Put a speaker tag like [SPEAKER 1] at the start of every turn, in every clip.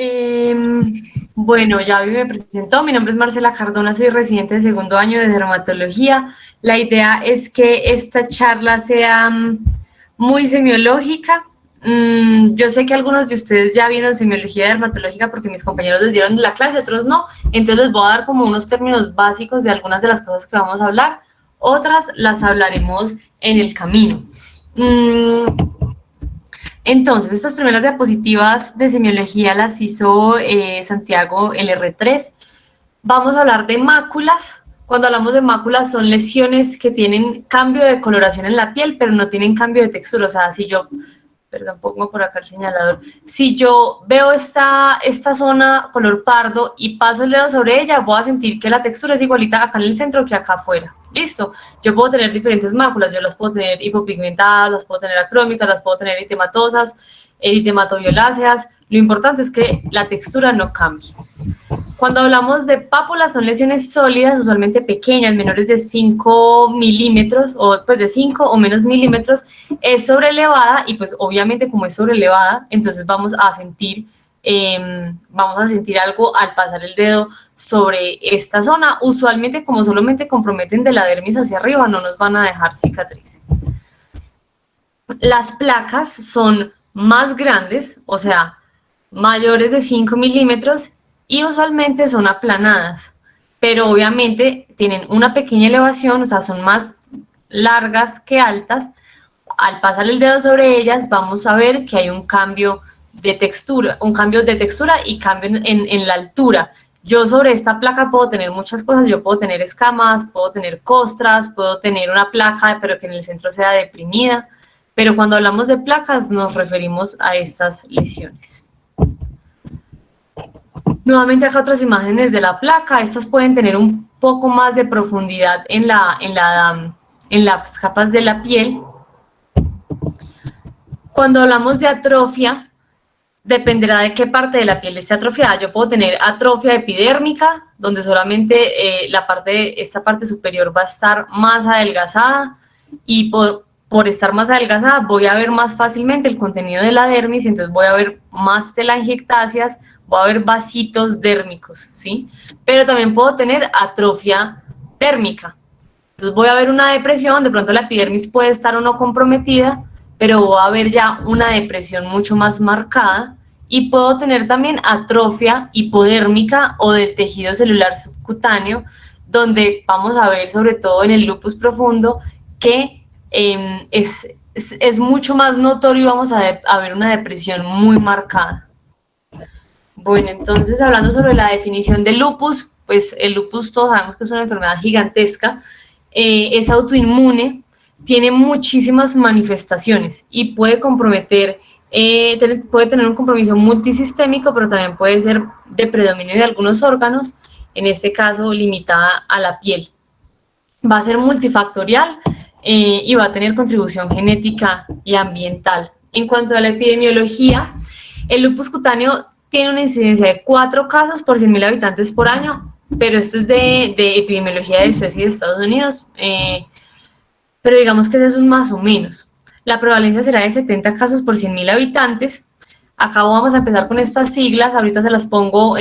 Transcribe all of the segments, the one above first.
[SPEAKER 1] Em, bueno, ya me presentó, mi nombre es Marcela Cardona, soy residente de segundo año de dermatología. La idea es que esta charla sea muy semiológica. Yo sé que algunos de ustedes ya vieron semiología dermatológica porque mis compañeros les dieron la clase, otros no. Entonces les voy a dar como unos términos básicos de algunas de las cosas que vamos a hablar. Otras las hablaremos en el camino. Entonces, estas primeras diapositivas de semiología las hizo Santiago LR3. Vamos a hablar de máculas. Cuando hablamos de máculas son lesiones que tienen cambio de coloración en la piel, pero no tienen cambio de textura. O sea, si yo, perdón, pongo por acá el señalador. Si yo veo esta zona color pardo y paso el dedo sobre ella, voy a sentir que la textura es igualita acá en el centro que acá afuera. Listo. Yo puedo tener diferentes máculas. Yo las puedo tener hipopigmentadas, las puedo tener acrómicas, las puedo tener eritematosas, eritematoviolaceas. Lo importante es que la textura no cambie. Cuando hablamos de pápulas, son lesiones sólidas, usualmente pequeñas, menores de 5 milímetros, o pues de 5 o menos milímetros, es sobrelevada, y pues obviamente como es sobrelevada, entonces vamos a sentir algo al pasar el dedo sobre esta zona. Usualmente, como solamente comprometen de la dermis hacia arriba, no nos van a dejar cicatriz. Las placas son más grandes, o sea, mayores de 5 milímetros, y usualmente son aplanadas, pero obviamente tienen una pequeña elevación, o sea, son más largas que altas. Al pasar el dedo sobre ellas vamos a ver que hay un cambio de textura, y cambio en la altura. Yo sobre esta placa puedo tener muchas cosas, yo puedo tener escamas, puedo tener costras, puedo tener una placa, pero que en el centro sea deprimida, pero cuando hablamos de placas nos referimos a estas lesiones. Nuevamente acá otras imágenes de la placa. Estas pueden tener un poco más de profundidad en las capas de la piel. Cuando hablamos de atrofia, dependerá de qué parte de la piel esté atrofiada. Yo puedo tener atrofia epidérmica, donde solamente esta parte superior va a estar más adelgazada, y por estar más adelgazada voy a ver más fácilmente el contenido de la dermis, entonces voy a ver más telangiectasias, voy a ver vasitos dérmicos, ¿sí? Pero también puedo tener atrofia térmica. Entonces voy a ver una depresión, de pronto la epidermis puede estar o no comprometida, pero voy a ver ya una depresión mucho más marcada, y puedo tener también atrofia hipodérmica o del tejido celular subcutáneo, donde vamos a ver, sobre todo en el lupus profundo, que es mucho más notorio y vamos a ver una depresión muy marcada. Bueno, entonces hablando sobre la definición del lupus, pues el lupus todos sabemos que es una enfermedad gigantesca, es autoinmune, tiene muchísimas manifestaciones y puede comprometer, puede tener un compromiso multisistémico, pero también puede ser de predominio de algunos órganos, en este caso limitada a la piel. Va a ser multifactorial y va a tener contribución genética y ambiental. En cuanto a la epidemiología, el lupus cutáneo tiene una incidencia de 4 casos por 100.000 habitantes por año, pero esto es de epidemiología de Suecia y de Estados Unidos, pero digamos que eso es un más o menos. La prevalencia será de 70 casos por 100.000 habitantes. Acá vamos a empezar con estas siglas, ahorita se las pongo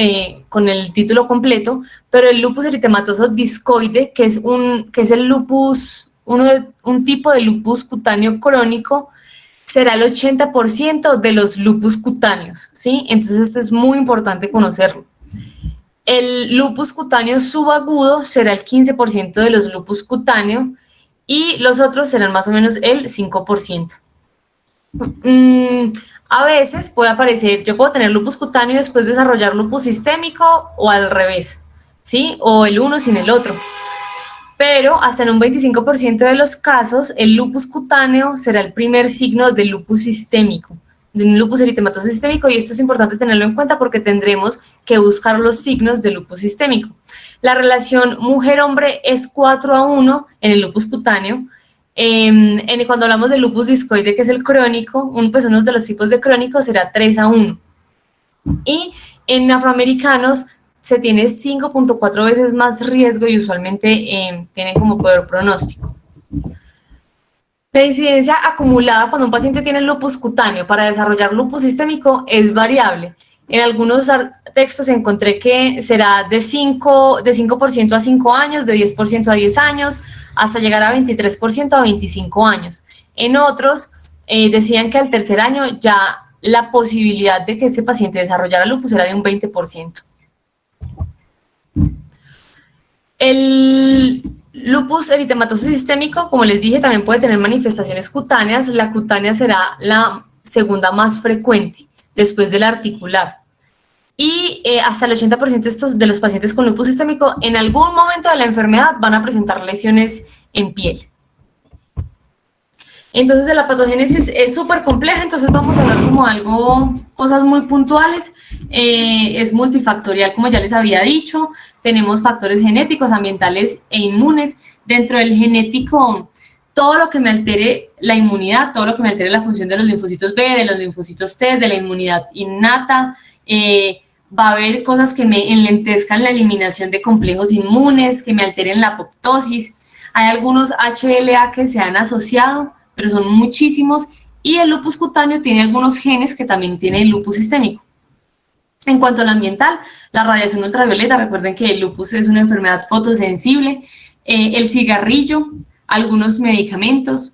[SPEAKER 1] con el título completo, pero el lupus eritematoso discoide, que es el lupus, un tipo de lupus cutáneo crónico, será el 80% de los lupus cutáneos, ¿sí? Entonces esto es muy importante conocerlo. El lupus cutáneo subagudo será el 15% de los lupus cutáneos, y los otros serán más o menos el 5%. A veces puede aparecer, yo puedo tener lupus cutáneo y después desarrollar lupus sistémico, o al revés, ¿sí? O el uno sin el otro. Pero hasta en un 25% de los casos, el lupus cutáneo será el primer signo del lupus sistémico, de un lupus eritematoso sistémico, y esto es importante tenerlo en cuenta porque tendremos que buscar los signos del lupus sistémico. La relación mujer-hombre es 4:1 en el lupus cutáneo. Cuando hablamos del lupus discoide, que es el crónico, uno de los tipos de crónico, será 3:1. Y en afroamericanos se tiene 5.4 veces más riesgo y usualmente tienen como peor pronóstico. La incidencia acumulada cuando un paciente tiene lupus cutáneo para desarrollar lupus sistémico es variable. En algunos textos encontré que será de 5% a 5 años, de 10% a 10 años, hasta llegar a 23% a 25 años. En otros decían que al tercer año ya la posibilidad de que ese paciente desarrollara lupus era de un 20%. El lupus eritematoso sistémico, como les dije, también puede tener manifestaciones cutáneas. La cutánea será la segunda más frecuente después de la articular. Y hasta el 80% de los pacientes con lupus sistémico en algún momento de la enfermedad van a presentar lesiones en piel. Entonces la patogénesis es súper compleja, entonces vamos a hablar como cosas muy puntuales. Es multifactorial, como ya les había dicho. Tenemos factores genéticos, ambientales e inmunes. Dentro del genético, todo lo que me altere la inmunidad, todo lo que me altere la función de los linfocitos B, de los linfocitos T, de la inmunidad innata, va a haber cosas que me enlentezcan la eliminación de complejos inmunes, que me alteren la apoptosis. Hay algunos HLA que se han asociado, pero son muchísimos, y el lupus cutáneo tiene algunos genes que también tiene el lupus sistémico. En cuanto al ambiental, la radiación ultravioleta, recuerden que el lupus es una enfermedad fotosensible, el cigarrillo, algunos medicamentos,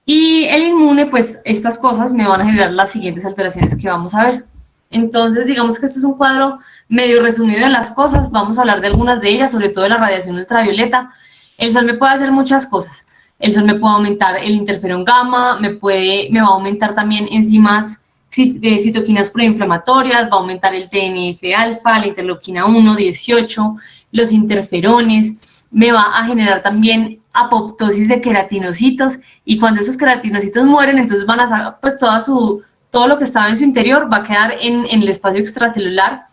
[SPEAKER 1] y el inmune, pues estas cosas me van a generar las siguientes alteraciones que vamos a ver. Entonces, digamos que este es un cuadro medio resumido de las cosas, vamos a hablar de algunas de ellas, sobre todo de la radiación ultravioleta. El sol me puede hacer muchas cosas. El sol me puede aumentar el interferón gamma, me va a aumentar también enzimas citoquinas proinflamatorias, va a aumentar el TNF-alfa, la interleuquina 1, 18, los interferones, me va a generar también apoptosis de queratinocitos, y cuando esos queratinocitos mueren, entonces van a sacar, pues todo lo que estaba en su interior va a quedar en el espacio extracelular,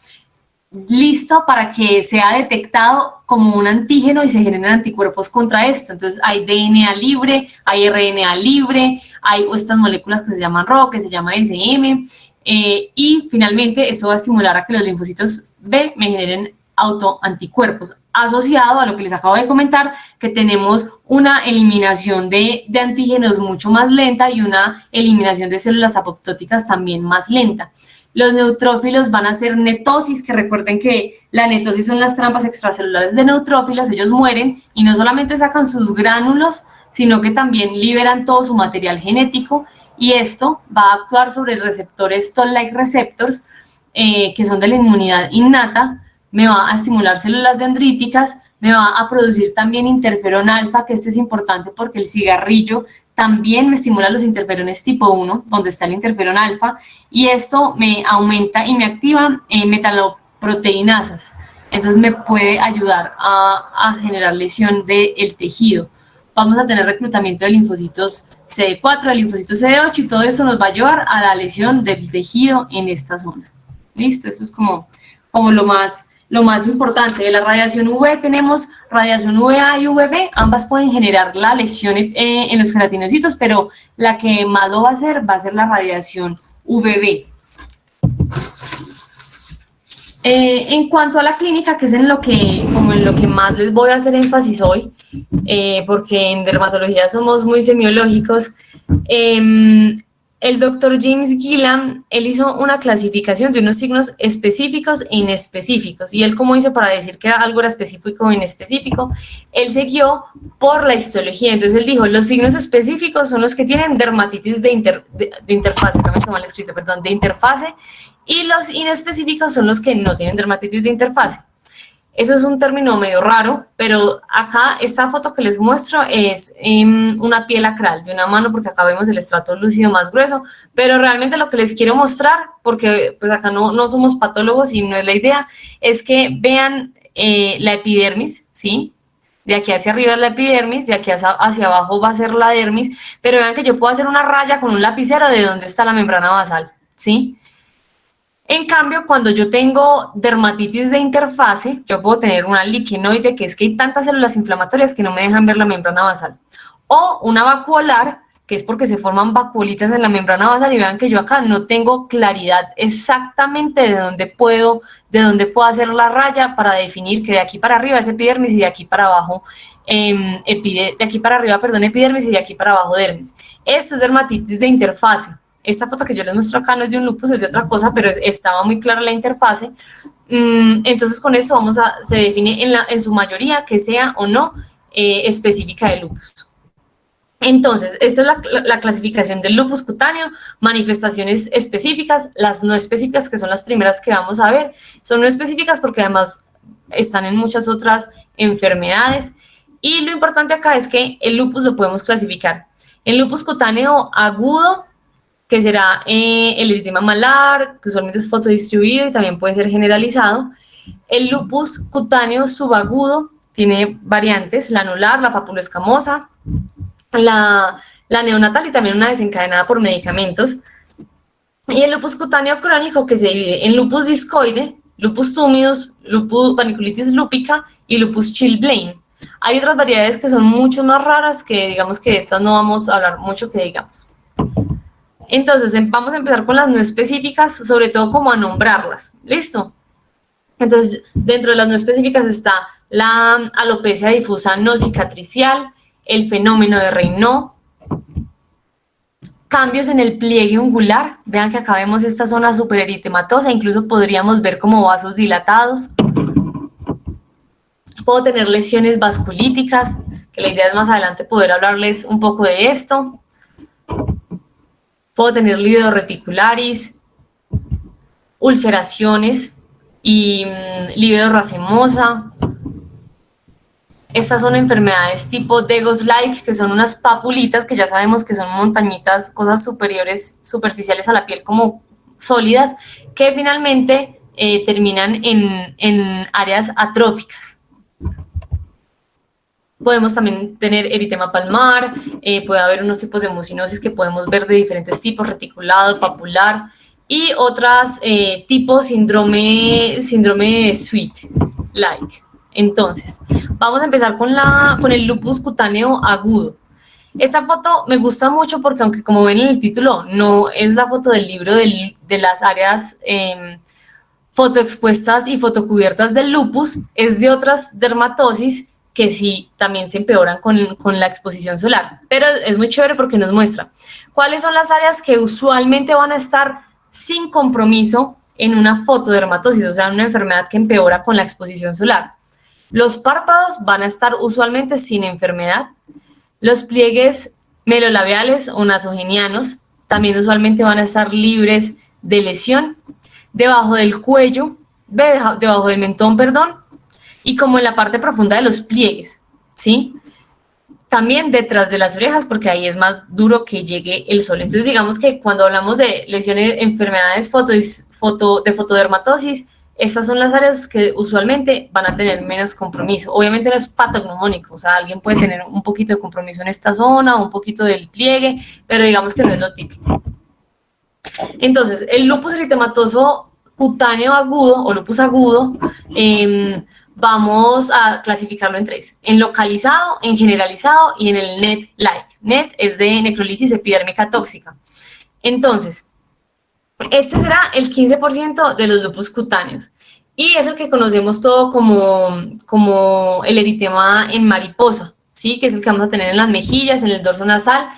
[SPEAKER 1] listo para que sea detectado como un antígeno y se generen anticuerpos contra esto. Entonces hay DNA libre, hay RNA libre, hay estas moléculas que se llaman RO, que se llama SM, y finalmente eso va a estimular a que los linfocitos B me generen autoanticuerpos, asociado a lo que les acabo de comentar, que tenemos una eliminación de antígenos mucho más lenta y una eliminación de células apoptóticas también más lenta. Los neutrófilos van a hacer netosis, que recuerden que la netosis son las trampas extracelulares de neutrófilos. Ellos mueren y no solamente sacan sus gránulos, sino que también liberan todo su material genético, y esto va a actuar sobre receptores Toll-like receptors, que son de la inmunidad innata, me va a estimular células dendríticas, me va a producir también interferón alfa, que este es importante porque el cigarrillo también me estimula los interferones tipo 1, donde está el interferón alfa, y esto me aumenta y me activa metaloproteinasas. Entonces me puede ayudar a generar lesión del tejido. Vamos a tener reclutamiento de linfocitos CD4, de linfocitos CD8, y todo eso nos va a llevar a la lesión del tejido en esta zona. ¿Listo? Eso es como lo más importante. De la radiación UV tenemos radiación UVA y UVB, ambas pueden generar la lesión en los queratinocitos, pero la que más lo va a hacer la radiación UVB. En cuanto a la clínica, que es en lo que más les voy a hacer énfasis hoy, porque en dermatología somos muy semiológicos, el doctor James Gillam, él hizo una clasificación de unos signos específicos e inespecíficos. ¿Y él cómo hizo para decir que algo era específico o inespecífico? Él se guió por la histología. Entonces él dijo, los signos específicos son los que tienen dermatitis de interfase, de interfase, y los inespecíficos son los que no tienen dermatitis de interfase. Eso es un término medio raro, pero acá esta foto que les muestro es una piel acral de una mano, porque acá vemos el estrato lúcido más grueso, pero realmente lo que les quiero mostrar, porque pues acá no somos patólogos y no es la idea, es que vean la epidermis, ¿sí? De aquí hacia arriba es la epidermis, de aquí hacia abajo va a ser la dermis, pero vean que yo puedo hacer una raya con un lapicero de donde está la membrana basal, ¿sí? En cambio, cuando yo tengo dermatitis de interfase, yo puedo tener una liquenoide, que es que hay tantas células inflamatorias que no me dejan ver la membrana basal. O una vacuolar, que es porque se forman vacuolitas en la membrana basal, y vean que yo acá no tengo claridad exactamente de dónde puedo hacer la raya para definir que de aquí para arriba es epidermis y de aquí para abajo epidermis y de aquí para abajo dermis. Esto es dermatitis de interfase. esta foto que yo les muestro acá no es de un lupus, es de otra cosa, pero estaba muy clara la interfase. Entonces con esto se define en su mayoría que sea o no específica de lupus. Entonces, esta es la clasificación del lupus cutáneo, manifestaciones específicas, las no específicas, que son las primeras que vamos a ver, son no específicas porque además están en muchas otras enfermedades, y lo importante acá es que el lupus lo podemos clasificar en lupus cutáneo agudo, que será el eritema malar, que usualmente es fotodistribuido y también puede ser generalizado. El lupus cutáneo subagudo tiene variantes, la anular, la papuloescamosa, la neonatal y también una desencadenada por medicamentos. Y el lupus cutáneo crónico, que se divide en lupus discoide, lupus tumidus, lupus paniculitis lúpica y lupus Chilblain. Hay otras variedades que son mucho más raras, que digamos que de estas no vamos a hablar mucho, que digamos. Entonces, vamos a empezar con las no específicas, sobre todo como a nombrarlas. ¿Listo? Entonces, dentro de las no específicas está la alopecia difusa no cicatricial, el fenómeno de Raynaud, cambios en el pliegue ungular. Vean que acá vemos esta zona supereritematosa, incluso podríamos ver como vasos dilatados. Puedo tener lesiones vasculíticas, que la idea es más adelante poder hablarles un poco de esto. Puedo tener lívido reticularis, ulceraciones y lívido racemosa. Estas son enfermedades tipo Dego's-like, que son unas papulitas que ya sabemos que son montañitas, cosas superiores, superficiales a la piel como sólidas, que finalmente terminan en áreas atróficas. Podemos también tener eritema palmar, puede haber unos tipos de mucinosis que podemos ver de diferentes tipos, reticulado, papular, y otras tipos síndrome Sweet-like. Entonces, vamos a empezar con el lupus cutáneo agudo. Esta foto me gusta mucho porque, aunque como ven en el título, no es la foto del libro de las áreas fotoexpuestas y fotocubiertas del lupus, es de otras dermatosis que sí también se empeoran con la exposición solar. Pero es muy chévere porque nos muestra cuáles son las áreas que usualmente van a estar sin compromiso en una fotodermatosis, o sea, una enfermedad que empeora con la exposición solar. Los párpados van a estar usualmente sin enfermedad. Los pliegues melolabiales o nasogenianos también usualmente van a estar libres de lesión. Debajo del cuello, debajo del mentón, perdón, y como en la parte profunda de los pliegues, ¿sí? También detrás de las orejas, porque ahí es más duro que llegue el sol. Entonces, digamos que cuando hablamos de lesiones, enfermedades de fotodermatosis, estas son las áreas que usualmente van a tener menos compromiso. Obviamente no es patognomónico, o sea, alguien puede tener un poquito de compromiso en esta zona, un poquito del pliegue, pero digamos que no es lo típico. Entonces, el lupus eritematoso cutáneo agudo o lupus agudo, vamos a clasificarlo en tres: en localizado, en generalizado y en el NET-like. NET es de necrolisis epidérmica tóxica. Entonces, este será el 15% de los lupus cutáneos y es el que conocemos todo como el eritema en mariposa, ¿sí? Que es el que vamos a tener en las mejillas, en el dorso nasal.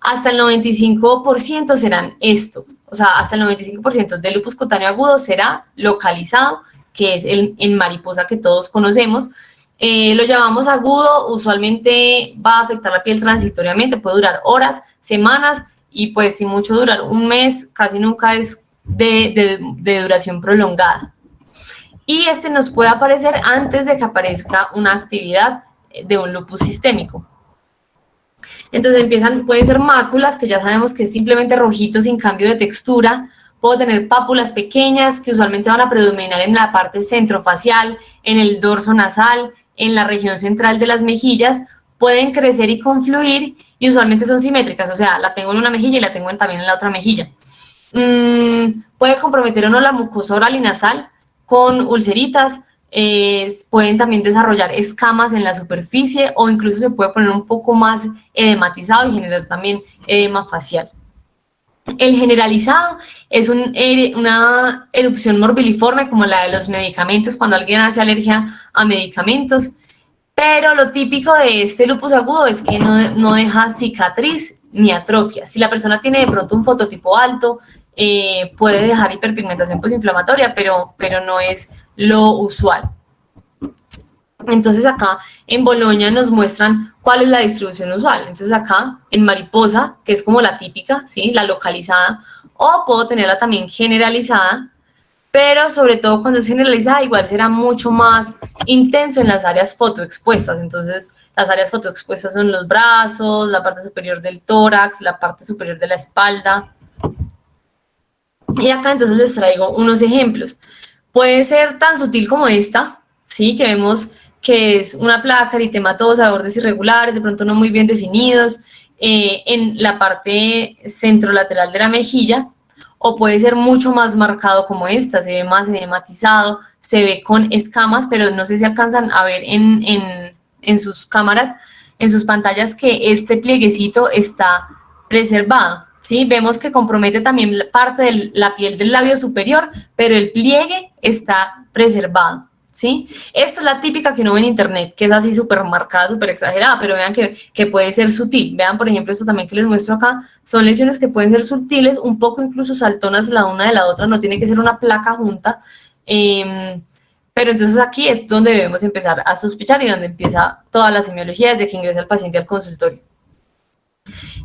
[SPEAKER 1] Hasta el 95% serán esto, o sea, hasta el 95% del lupus cutáneo agudo será localizado, que es el en mariposa que todos conocemos. Lo llamamos agudo, usualmente va a afectar la piel transitoriamente, puede durar horas, semanas, y pues si mucho durar un mes, casi nunca es de duración prolongada. Y este nos puede aparecer antes de que aparezca una actividad de un lupus sistémico. Entonces pueden ser máculas, que ya sabemos que es simplemente rojito sin cambio de textura. Puedo tener pápulas pequeñas que usualmente van a predominar en la parte centrofacial, en el dorso nasal, en la región central de las mejillas. Pueden crecer y confluir y usualmente son simétricas, o sea, la tengo en una mejilla y la tengo también en la otra mejilla. Puede comprometer o no la mucosa oral y nasal con ulceritas. Pueden también desarrollar escamas en la superficie o incluso se puede poner un poco más edematizado y generar también edema facial. El generalizado es una erupción morbiliforme como la de los medicamentos, cuando alguien hace alergia a medicamentos, pero lo típico de este lupus agudo es que no deja cicatriz ni atrofia. Si la persona tiene de pronto un fototipo alto, puede dejar hiperpigmentación posinflamatoria, pero no es lo usual. Entonces acá en Boloña nos muestran cuál es la distribución usual. Entonces acá en mariposa, que es como la típica, ¿sí? La localizada, o puedo tenerla también generalizada, pero sobre todo cuando es generalizada igual será mucho más intenso en las áreas fotoexpuestas. Entonces las áreas fotoexpuestas son los brazos, la parte superior del tórax, la parte superior de la espalda. Y acá entonces les traigo unos ejemplos. Puede ser tan sutil como esta, ¿sí? Que vemos que es una placa eritematosa de bordes irregulares, de pronto no muy bien definidos, en la parte centrolateral de la mejilla, o puede ser mucho más marcado como esta, se ve más edematizado, se ve con escamas, pero no sé si alcanzan a ver en sus cámaras, en sus pantallas, que este plieguecito está preservado, ¿sí? Vemos que compromete también parte de la piel del labio superior, pero el pliegue está preservado, ¿sí? Esta es la típica que uno ve en internet, que es así súper marcada, súper exagerada, pero vean que puede ser sutil. Vean, por ejemplo, esto también que les muestro acá, son lesiones que pueden ser sutiles, un poco incluso saltonas la una de la otra, no tiene que ser una placa junta, pero entonces aquí es donde debemos empezar a sospechar y donde empieza toda la semiología desde que ingresa el paciente al consultorio.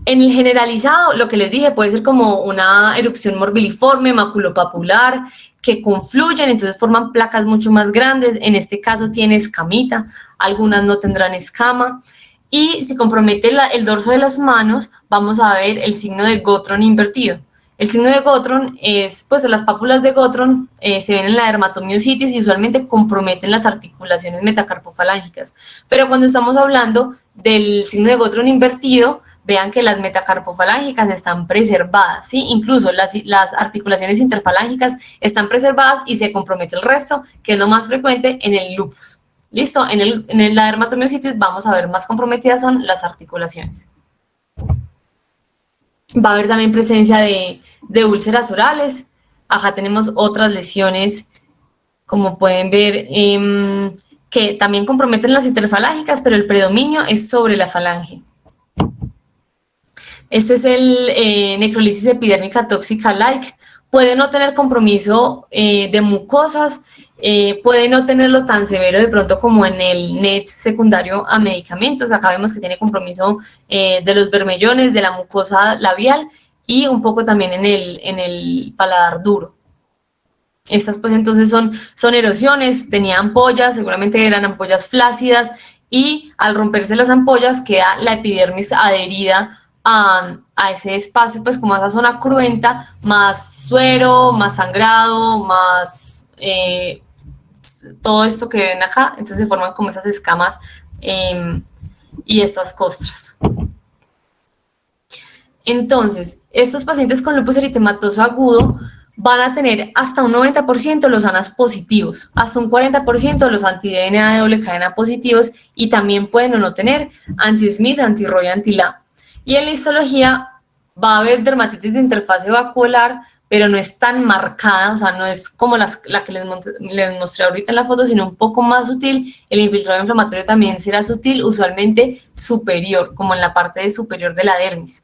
[SPEAKER 1] En el generalizado, lo que les dije, puede ser como una erupción morbiliforme, maculopapular, que confluyen, entonces forman placas mucho más grandes. En este caso tiene escamita, algunas no tendrán escama. Y si compromete el dorso de las manos, vamos a ver el signo de Gottron invertido. El signo de Gottron es, pues las pápulas de Gottron se ven en la dermatomiositis y usualmente comprometen las articulaciones metacarpofalángicas. Pero cuando estamos hablando del signo de Gottron invertido, vean que las metacarpofalángicas están preservadas, ¿sí? Incluso las articulaciones interfalángicas están preservadas y se compromete el resto, que es lo más frecuente en el lupus. ¿Listo? En la dermatomiositis vamos a ver más comprometidas son las articulaciones. Va a haber también presencia de úlceras orales. Acá tenemos otras lesiones, como pueden ver, que también comprometen las interfalángicas, pero el predominio es sobre la falange. Este es el necrolisis epidérmica tóxica like. Puede no tener compromiso de mucosas, puede no tenerlo tan severo de pronto como en el NET secundario a medicamentos. Acá vemos que tiene compromiso de los bermellones, de la mucosa labial y un poco también en el paladar duro. Estas pues entonces son erosiones, tenía ampollas, seguramente eran ampollas flácidas y al romperse las ampollas queda la epidermis adherida a ese espacio, pues como a esa zona cruenta, más suero, más sangrado, más todo esto que ven acá, entonces se forman como esas escamas y estas costras. Entonces, estos pacientes con lupus eritematoso agudo van a tener hasta un 90% los ANAS positivos, hasta un 40% los anti-DNA de doble cadena positivos y también pueden o no tener anti-Smith, anti-Roy, anti-La. Y en la histología va a haber dermatitis de interfase vacuolar, pero no es tan marcada, o sea, no es como la que les mostré ahorita en la foto, sino un poco más sutil. El infiltrado inflamatorio también será sutil, usualmente superior, como en la parte superior de la dermis.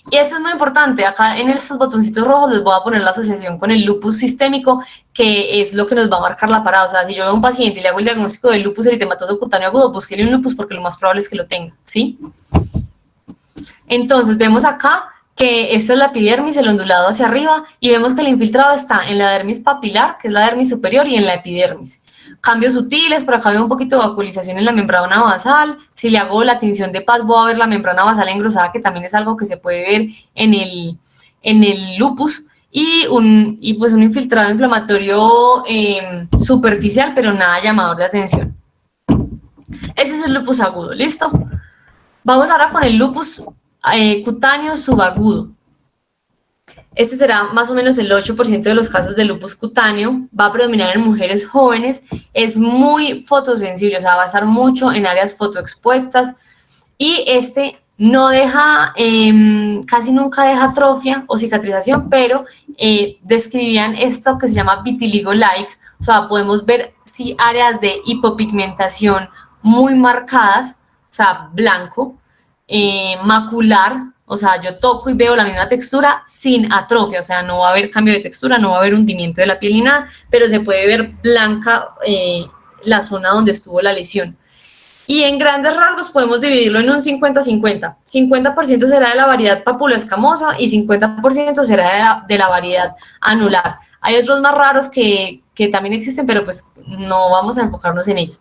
[SPEAKER 1] Y eso es muy importante, acá en estos botoncitos rojos les voy a poner la asociación con el lupus sistémico, que es lo que nos va a marcar la parada. O sea, si yo veo a un paciente y le hago el diagnóstico de lupus eritematoso cutáneo agudo, búsquele un lupus porque lo más probable es que lo tenga, ¿sí? Entonces vemos acá que esta es la epidermis, el ondulado hacia arriba, y vemos que el infiltrado está en la dermis papilar, que es la dermis superior, y en la epidermis. Cambios sutiles, por acá veo un poquito de vacuolización en la membrana basal. Si le hago la tinción de Paz, voy a ver la membrana basal engrosada, que también es algo que se puede ver en el lupus, y pues un infiltrado inflamatorio superficial, pero nada llamador de atención. Ese es el lupus agudo, ¿listo? Vamos ahora con el lupus cutáneo subagudo. Este será más o menos el 8% de los casos de lupus cutáneo, va a predominar en mujeres jóvenes, es muy fotosensible, o sea, va a estar mucho en áreas fotoexpuestas y este no deja, casi nunca deja atrofia o cicatrización, pero describían esto que se llama vitiligo-like, o sea, podemos ver sí áreas de hipopigmentación muy marcadas, o sea, blanco, macular, o sea, yo toco y veo la misma textura sin atrofia, o sea, no va a haber cambio de textura, no va a haber hundimiento de la piel ni nada, pero se puede ver blanca la zona donde estuvo la lesión. Y en grandes rasgos podemos dividirlo en un 50-50. 50% será de la variedad papuloescamosa y 50% será de la variedad anular. Hay otros más raros que también existen, pero pues no vamos a enfocarnos en ellos.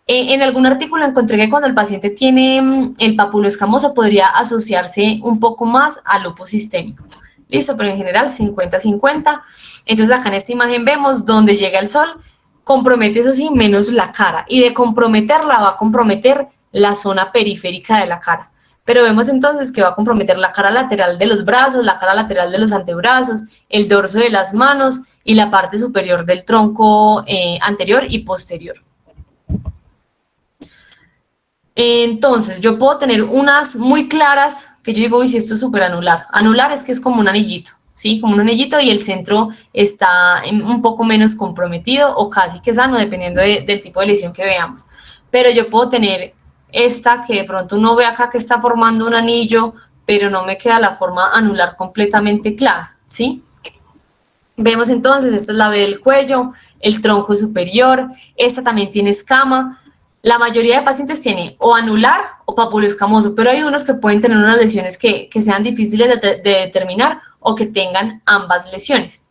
[SPEAKER 1] En algún artículo encontré que cuando el paciente tiene el papuloescamoso podría asociarse un poco más al lupus sistémico. Listo, pero en general 50-50. Entonces acá en esta imagen vemos donde llega el sol, compromete eso sí, menos la cara. Y de comprometerla va a comprometer la zona periférica de la cara. Pero vemos entonces que va a comprometer la cara lateral de los brazos, la cara lateral de los antebrazos, el dorso de las manos y la parte superior del tronco anterior y posterior. Entonces, yo puedo tener unas muy claras, que yo digo, uy, si esto es súper anular. Anular es que es como un anillito, ¿sí? Como un anillito y el centro está un poco menos comprometido o casi que sano, dependiendo del tipo de lesión que veamos. Pero yo puedo tener esta que de pronto uno ve acá que está formando un anillo, pero no me queda la forma anular completamente clara, ¿sí? Vemos entonces, esta es la B del cuello, el tronco superior, esta también tiene escama. La mayoría de pacientes tiene o anular o papuloescamoso, pero hay unos que pueden tener unas lesiones que sean difíciles de determinar o que tengan ambas lesiones.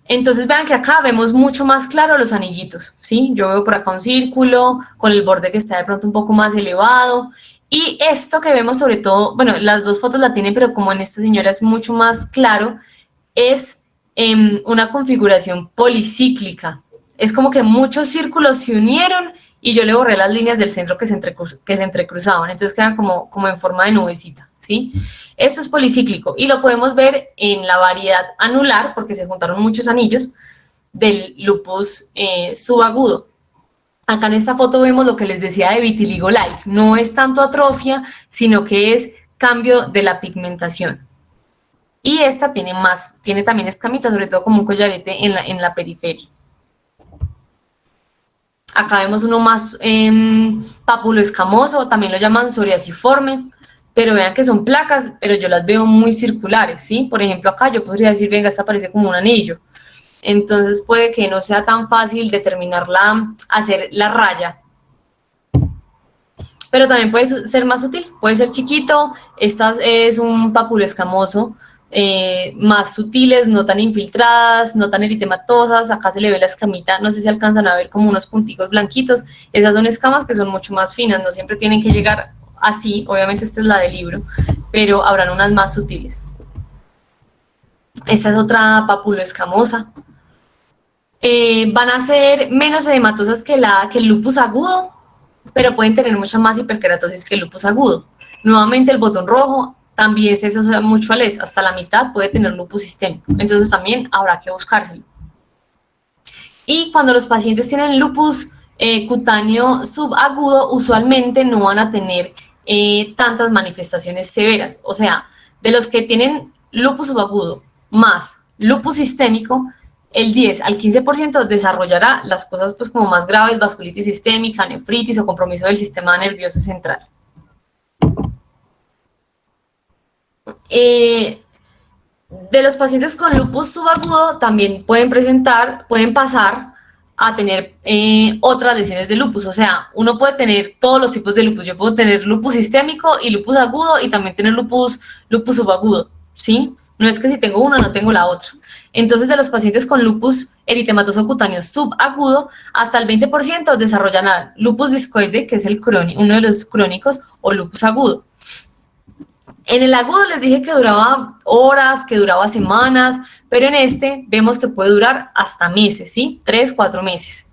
[SPEAKER 1] Entonces vean que acá vemos mucho más claro los anillitos, ¿sí? Yo veo por acá un círculo con el borde que está de pronto un poco más elevado. Y esto que vemos sobre todo, bueno, las dos fotos la tienen, pero como en esta señora es mucho más claro, es una configuración policíclica. Es como que muchos círculos se unieron y yo le borré las líneas del centro que se entrecruzaban, entonces quedan como en forma de nubecita, ¿sí? Esto es policíclico y lo podemos ver en la variedad anular, porque se juntaron muchos anillos, del lupus subagudo. Acá en esta foto vemos lo que les decía de vitiligo-like, no es tanto atrofia, sino que es cambio de la pigmentación. Y esta tiene también escamitas, sobre todo como un collarete en la periferia. Acá vemos uno más papuloescamoso, también lo llaman psoriasiforme, pero vean que son placas, pero yo las veo muy circulares, ¿sí? Por ejemplo, acá yo podría decir, venga, esta parece como un anillo. Entonces puede que no sea tan fácil determinarla, hacer la raya. Pero también puede ser más sutil, puede ser chiquito, esta es un papuloescamoso, más sutiles, no tan infiltradas, no tan eritematosas. Acá se le ve la escamita, no sé si alcanzan a ver como unos punticos blanquitos. Esas son escamas que son mucho más finas, no siempre tienen que llegar así. Obviamente esta es la del libro, pero habrán unas más sutiles. Esta es otra papuloescamosa. Van a ser menos edematosas que el lupus agudo, pero pueden tener mucha más hiperkeratosis que el lupus agudo. Nuevamente el botón rojo también se asocia mucho al ES, hasta la mitad puede tener lupus sistémico, entonces también habrá que buscárselo. Y cuando los pacientes tienen lupus cutáneo subagudo, usualmente no van a tener tantas manifestaciones severas, o sea, de los que tienen lupus subagudo más lupus sistémico, el 10 al 15% desarrollará las cosas pues como más graves, vasculitis sistémica, nefritis o compromiso del sistema nervioso central. De los pacientes con lupus subagudo también pueden pasar a tener otras lesiones de lupus, o sea, uno puede tener todos los tipos de lupus. Yo puedo tener lupus sistémico y lupus agudo y también tener lupus subagudo, ¿sí? No es que si tengo una no tengo la otra. Entonces, de los pacientes con lupus eritematoso cutáneo subagudo, hasta el 20% desarrollan lupus discoide, que es uno de los crónicos, o lupus agudo. En el agudo les dije que duraba horas, que duraba semanas, pero en este vemos que puede durar hasta meses, ¿sí? 3-4 meses.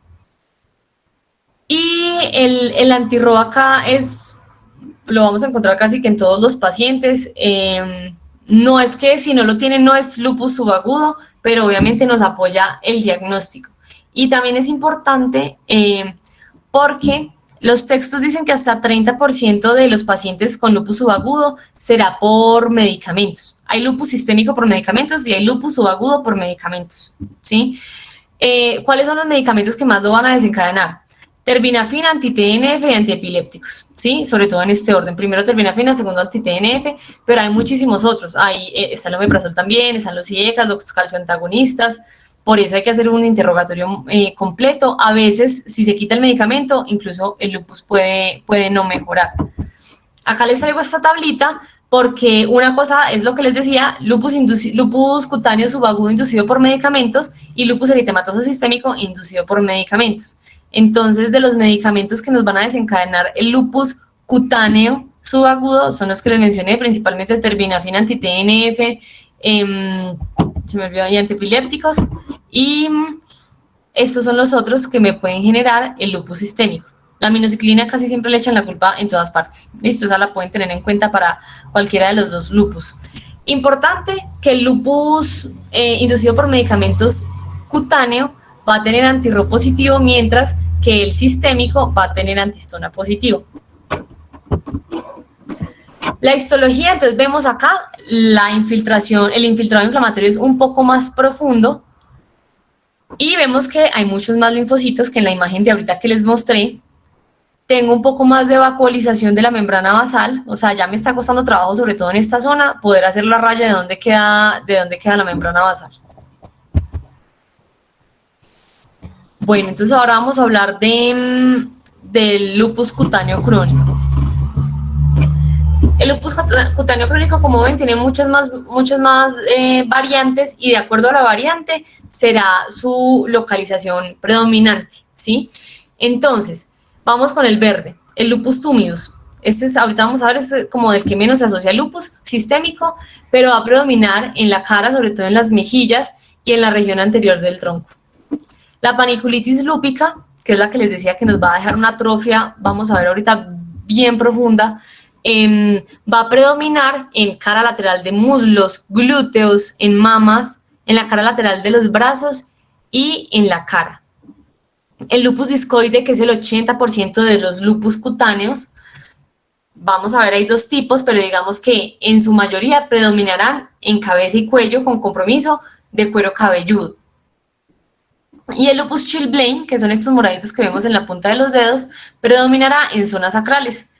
[SPEAKER 1] Y el antirro acá lo vamos a encontrar casi que en todos los pacientes. No es que si no lo tienen no es lupus subagudo, pero obviamente nos apoya el diagnóstico. Y también es importante porque los textos dicen que hasta 30% de los pacientes con lupus subagudo será por medicamentos. Hay lupus sistémico por medicamentos y hay lupus subagudo por medicamentos, ¿sí? ¿Cuáles son los medicamentos que más lo van a desencadenar? Terbinafina, anti-TNF y antiepilépticos. ¿sí? Sobre todo en este orden. Primero terbinafina, segundo anti-TNF, pero hay muchísimos otros. Ahí está el omeprazol también, están los IECAs, los calcioantagonistas. Por eso hay que hacer un interrogatorio completo. A veces, si se quita el medicamento, incluso el lupus puede no mejorar. Acá les traigo esta tablita porque una cosa es lo que les decía, lupus cutáneo subagudo inducido por medicamentos y lupus eritematoso sistémico inducido por medicamentos. Entonces, de los medicamentos que nos van a desencadenar el lupus cutáneo subagudo son los que les mencioné, principalmente terbinafina, anti-TNF, se me olvidó, y antiepilépticos, y estos son los otros que me pueden generar el lupus sistémico. La aminociclina casi siempre le echan la culpa en todas partes. Listo, esa la pueden tener en cuenta para cualquiera de los dos lupus. Importante que el lupus inducido por medicamentos cutáneo va a tener anti-Ro positivo, mientras que el sistémico va a tener antihistona positivo. La histología, entonces vemos acá la infiltración, el infiltrado inflamatorio es un poco más profundo y vemos que hay muchos más linfocitos que en la imagen de ahorita que les mostré. Tengo un poco más de vacuolización de la membrana basal, o sea, ya me está costando trabajo, sobre todo en esta zona, poder hacer la raya de dónde queda la membrana basal. Bueno, entonces ahora vamos a hablar del lupus cutáneo crónico. El lupus cutáneo crónico, como ven, tiene muchas más variantes y de acuerdo a la variante será su localización predominante, ¿sí? Entonces, vamos con el verde, el lupus tumidus. Este es, ahorita vamos a ver, es como el que menos se asocia al lupus sistémico, pero va a predominar en la cara, sobre todo en las mejillas y en la región anterior del tronco. La paniculitis lúpica, que es la que les decía que nos va a dejar una atrofia, vamos a ver ahorita bien profunda, va a predominar en cara lateral de muslos, glúteos, en mamas, en la cara lateral de los brazos y en la cara. El lupus discoide, que es el 80% de los lupus cutáneos, vamos a ver, hay dos tipos, pero digamos que en su mayoría predominarán en cabeza y cuello con compromiso de cuero cabelludo. Y el lupus chilblain, que son estos moraditos que vemos en la punta de los dedos, predominará en zonas sacrales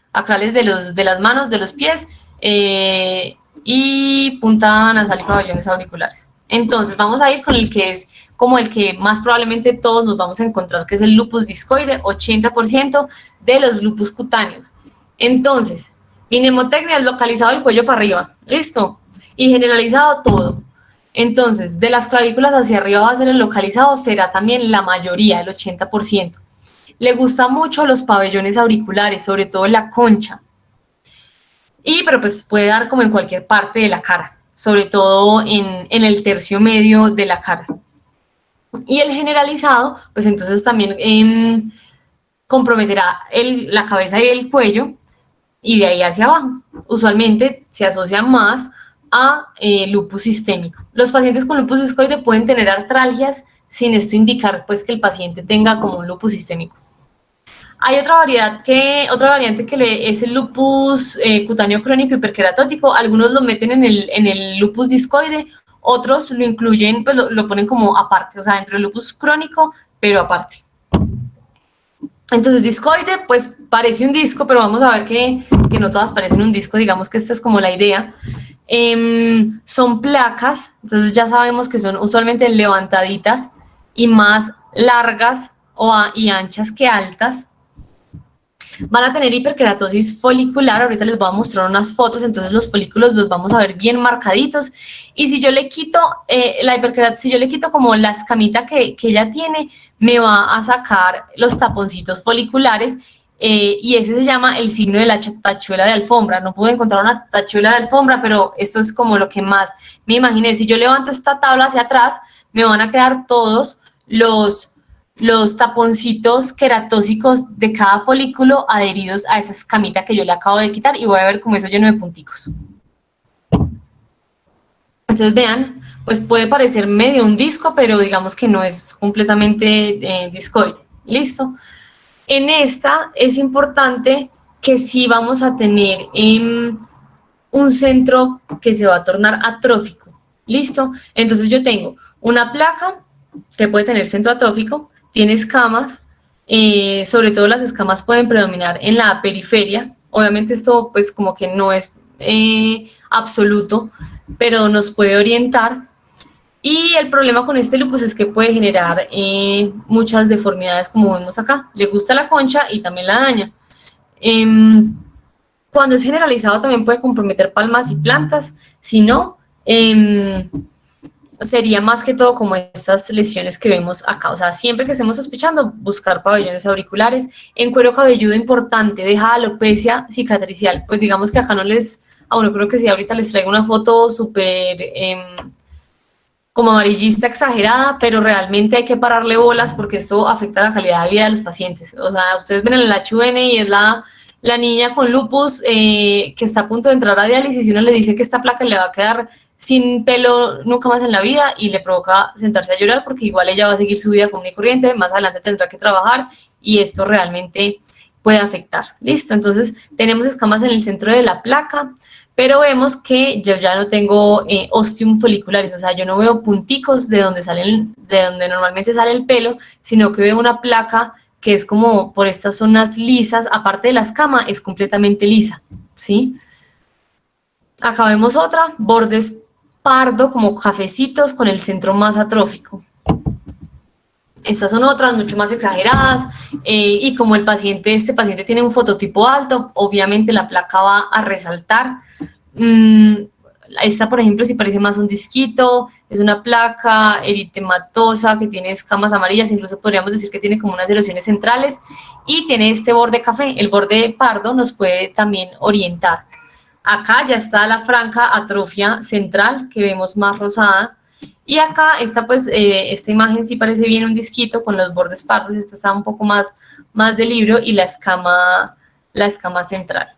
[SPEAKER 1] de las manos, de los pies y punta nasal y pabellones auriculares. Entonces vamos a ir con el que es como el que más probablemente todos nos vamos a encontrar, que es el lupus discoide, 80% de los lupus cutáneos. Entonces, mi mnemotecnia es localizado del cuello para arriba, ¿listo? Y generalizado todo. Entonces, de las clavículas hacia arriba va a ser el localizado, será también la mayoría, el 80%. Le gustan mucho los pabellones auriculares, sobre todo la concha. Pero pues puede dar como en cualquier parte de la cara, sobre todo en el tercio medio de la cara. Y el generalizado, pues entonces también comprometerá la cabeza y el cuello y de ahí hacia abajo. Usualmente se asocia más a lupus sistémico. Los pacientes con lupus discoide pueden tener artralgias sin esto indicar pues que el paciente tenga como un lupus sistémico. Hay otra variante que es el lupus cutáneo crónico hiperqueratótico. Algunos lo meten en el lupus discoide, otros lo incluyen, pues lo ponen como aparte, o sea, dentro del lupus crónico, pero aparte. Entonces, discoide, pues parece un disco, pero vamos a ver que no todas parecen un disco, digamos que esta es como la idea. Son placas, entonces ya sabemos que son usualmente levantaditas y más largas y anchas que altas. Van a tener hiperkeratosis folicular, ahorita les voy a mostrar unas fotos, entonces los folículos los vamos a ver bien marcaditos, y si yo le quito si yo le quito como la escamita que ella tiene, me va a sacar los taponcitos foliculares, y ese se llama el signo de la tachuela de alfombra. No pude encontrar una tachuela de alfombra, pero esto es como lo que más me imaginé. Si yo levanto esta tabla hacia atrás, me van a quedar todos los taponcitos queratósicos de cada folículo adheridos a esa escamita que yo le acabo de quitar, y voy a ver como eso lleno de punticos. Entonces vean, pues puede parecer medio un disco, pero digamos que no es completamente discoide. ¿Listo? En esta es importante que sí vamos a tener un centro que se va a tornar atrófico. ¿Listo? Entonces yo tengo una placa que puede tener centro atrófico, tiene escamas, sobre todo las escamas pueden predominar en la periferia. Obviamente esto pues como que no es absoluto, pero nos puede orientar. Y el problema con este lupus es que puede generar muchas deformidades como vemos acá. Le gusta la concha y también la daña. Cuando es generalizado también puede comprometer palmas y plantas. Si no, sería más que todo como estas lesiones que vemos acá. O sea, siempre que estemos sospechando, buscar pabellones auriculares. En cuero cabelludo, importante, deja alopecia cicatricial. Pues digamos que acá no les... bueno, creo que sí, ahorita les traigo una foto súper... como amarillista exagerada, pero realmente hay que pararle bolas porque esto afecta la calidad de vida de los pacientes. O sea, ustedes ven el HUN y es la niña con lupus que está a punto de entrar a diálisis y uno le dice que esta placa le va a quedar sin pelo nunca más en la vida y le provoca sentarse a llorar porque igual ella va a seguir su vida común y corriente, más adelante tendrá que trabajar y esto realmente puede afectar. Listo, entonces tenemos escamas en el centro de la placa, pero vemos que yo ya no tengo ostium foliculares, o sea, yo no veo punticos de donde normalmente sale el pelo, sino que veo una placa que es como por estas zonas lisas, aparte de la escama, es completamente lisa, ¿sí? Acá vemos otra, bordes pardo, como cafecitos, con el centro más atrófico. Estas son otras, mucho más exageradas, y como este paciente tiene un fototipo alto, obviamente la placa va a resaltar. Esta, por ejemplo, si parece más un disquito, es una placa eritematosa que tiene escamas amarillas, incluso podríamos decir que tiene como unas erosiones centrales, y tiene este borde café. El borde pardo nos puede también orientar. Acá ya está la franca atrofia central, que vemos más rosada, y acá esta imagen sí parece bien un disquito con los bordes pardos. Esta está un poco más de libro y la escama central.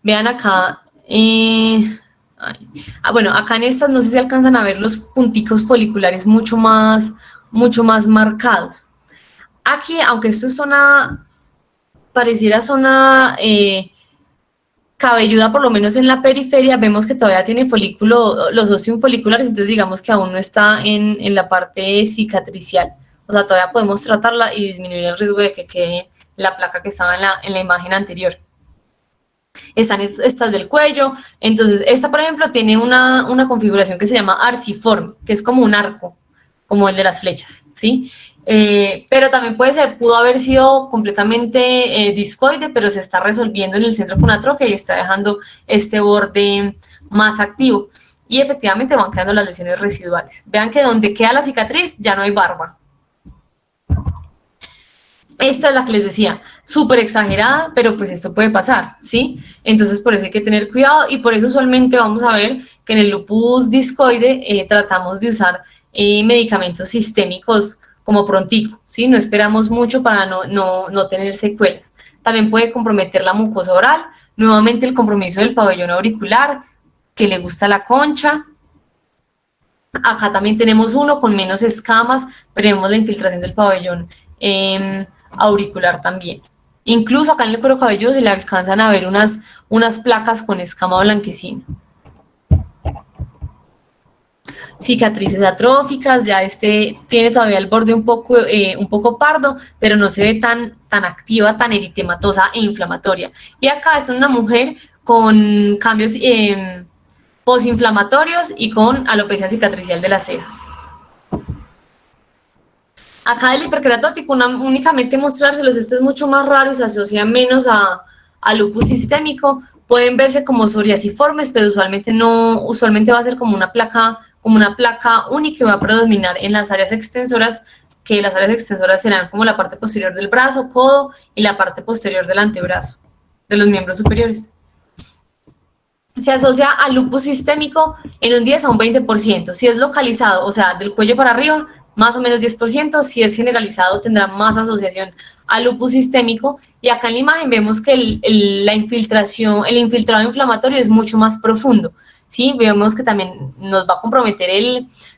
[SPEAKER 1] Vean acá, bueno, acá en estas no sé si alcanzan a ver los punticos foliculares mucho más marcados. Aquí, aunque esto es pareciera zona cabelluda, por lo menos en la periferia, vemos que todavía tiene los ostium foliculares, entonces digamos que aún no está en la parte cicatricial. O sea, todavía podemos tratarla y disminuir el riesgo de que quede la placa que estaba en la imagen anterior. Están estas del cuello, entonces esta, por ejemplo, tiene una configuración que se llama arciforme, que es como un arco, como el de las flechas, ¿sí? Pero también pudo haber sido completamente discoide, pero se está resolviendo en el centro con atrofia y está dejando este borde más activo. Y efectivamente van quedando las lesiones residuales. Vean que donde queda la cicatriz ya no hay barba. Esta es la que les decía, súper exagerada, pero pues esto puede pasar, ¿sí? Entonces por eso hay que tener cuidado y por eso usualmente vamos a ver que en el lupus discoide tratamos de usar medicamentos sistémicos como prontico, ¿sí? No esperamos mucho para no tener secuelas. También puede comprometer la mucosa oral, nuevamente el compromiso del pabellón auricular, que le gusta la concha. Acá también tenemos uno con menos escamas, pero vemos la infiltración del pabellón auricular también. Incluso acá en el cuero cabelludo se le alcanzan a ver unas placas con escama blanquecina. Cicatrices atróficas, ya tiene todavía el borde un poco pardo, pero no se ve tan activa, tan eritematosa e inflamatoria. Y acá es una mujer con cambios posinflamatorios y con alopecia cicatricial de las cejas. Acá el hiperqueratótico, únicamente mostrárselos, este es mucho más raro y se asocia menos a lupus sistémico. Pueden verse como psoriasiformes, pero usualmente va a ser como una placa única que va a predominar en las áreas extensoras, que las áreas extensoras serán como la parte posterior del brazo, codo y la parte posterior del antebrazo, de los miembros superiores. Se asocia al lupus sistémico en un 10 a un 20%. Si es localizado, o sea, del cuello para arriba, más o menos 10%. Si es generalizado, tendrá más asociación al lupus sistémico. Y acá en la imagen vemos que el infiltrado inflamatorio es mucho más profundo. ¿Sí? Vemos que también nos va a comprometer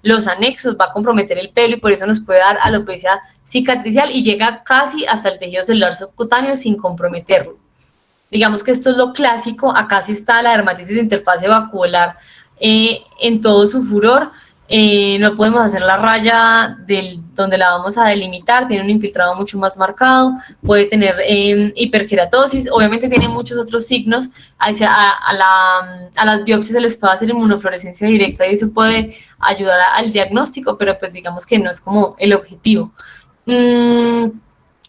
[SPEAKER 1] los anexos, va a comprometer el pelo y por eso nos puede dar alopecia cicatricial y llega casi hasta el tejido celular subcutáneo sin comprometerlo. Digamos que esto es lo clásico. Acá sí está la dermatitis de interfase vacuolar en todo su furor. no podemos hacer la raya donde la vamos a delimitar, tiene un infiltrado mucho más marcado, puede tener hiperkeratosis, obviamente tiene muchos otros signos, a las biopsias se les puede hacer inmunofluorescencia directa y eso puede ayudar al diagnóstico, pero pues digamos que no es como el objetivo.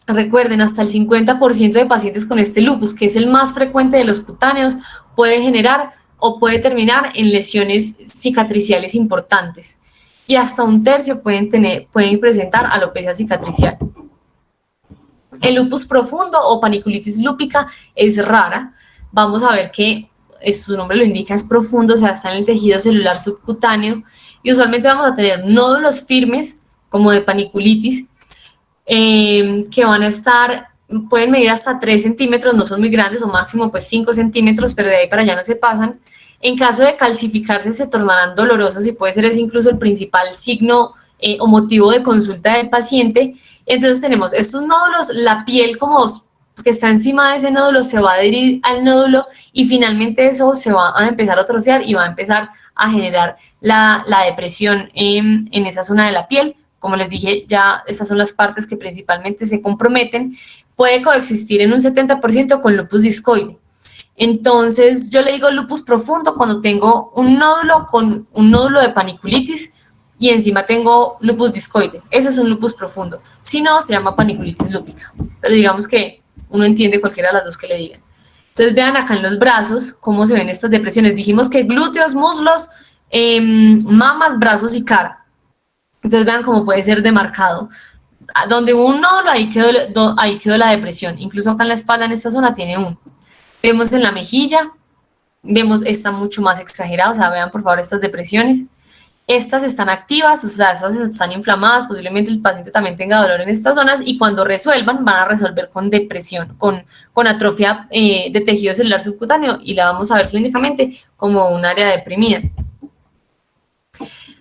[SPEAKER 1] Recuerden, hasta el 50% de pacientes con este lupus, que es el más frecuente de los cutáneos, puede generar o puede terminar en lesiones cicatriciales importantes. Y hasta un tercio pueden presentar alopecia cicatricial. El lupus profundo o paniculitis lúpica es rara. Vamos a ver que su nombre lo indica, es profundo, o sea, está en el tejido celular subcutáneo. Y usualmente vamos a tener nódulos firmes, como de paniculitis, que van a estar, pueden medir hasta 3 centímetros, no son muy grandes, o máximo pues 5 centímetros, pero de ahí para allá no se pasan. En caso de calcificarse se tornarán dolorosos y puede ser ese incluso el principal signo o motivo de consulta del paciente. Entonces tenemos estos nódulos, la piel como que está encima de ese nódulo se va a adherir al nódulo y finalmente eso se va a empezar a atrofiar y va a empezar a generar la depresión en esa zona de la piel. Como les dije, ya estas son las partes que principalmente se comprometen. Puede coexistir en un 70% con lupus discoide. Entonces, yo le digo lupus profundo cuando tengo un nódulo con un nódulo de paniculitis y encima tengo lupus discoide. Ese es un lupus profundo. Si no, se llama paniculitis lúpica. Pero digamos que uno entiende cualquiera de las dos que le digan. Entonces, vean acá en los brazos cómo se ven estas depresiones. Dijimos que glúteos, muslos, mamas, brazos y cara. Entonces, vean cómo puede ser demarcado. Donde hubo un nódulo, ahí quedó la depresión. Incluso acá en la espalda, en esta zona, tiene uno. Vemos en la mejilla, vemos, está mucho más exagerado, o sea, vean por favor estas depresiones. Estas están activas, o sea, estas están inflamadas, posiblemente el paciente también tenga dolor en estas zonas y cuando resuelvan van a resolver con depresión, con atrofia de tejido celular subcutáneo y la vamos a ver clínicamente como un área deprimida.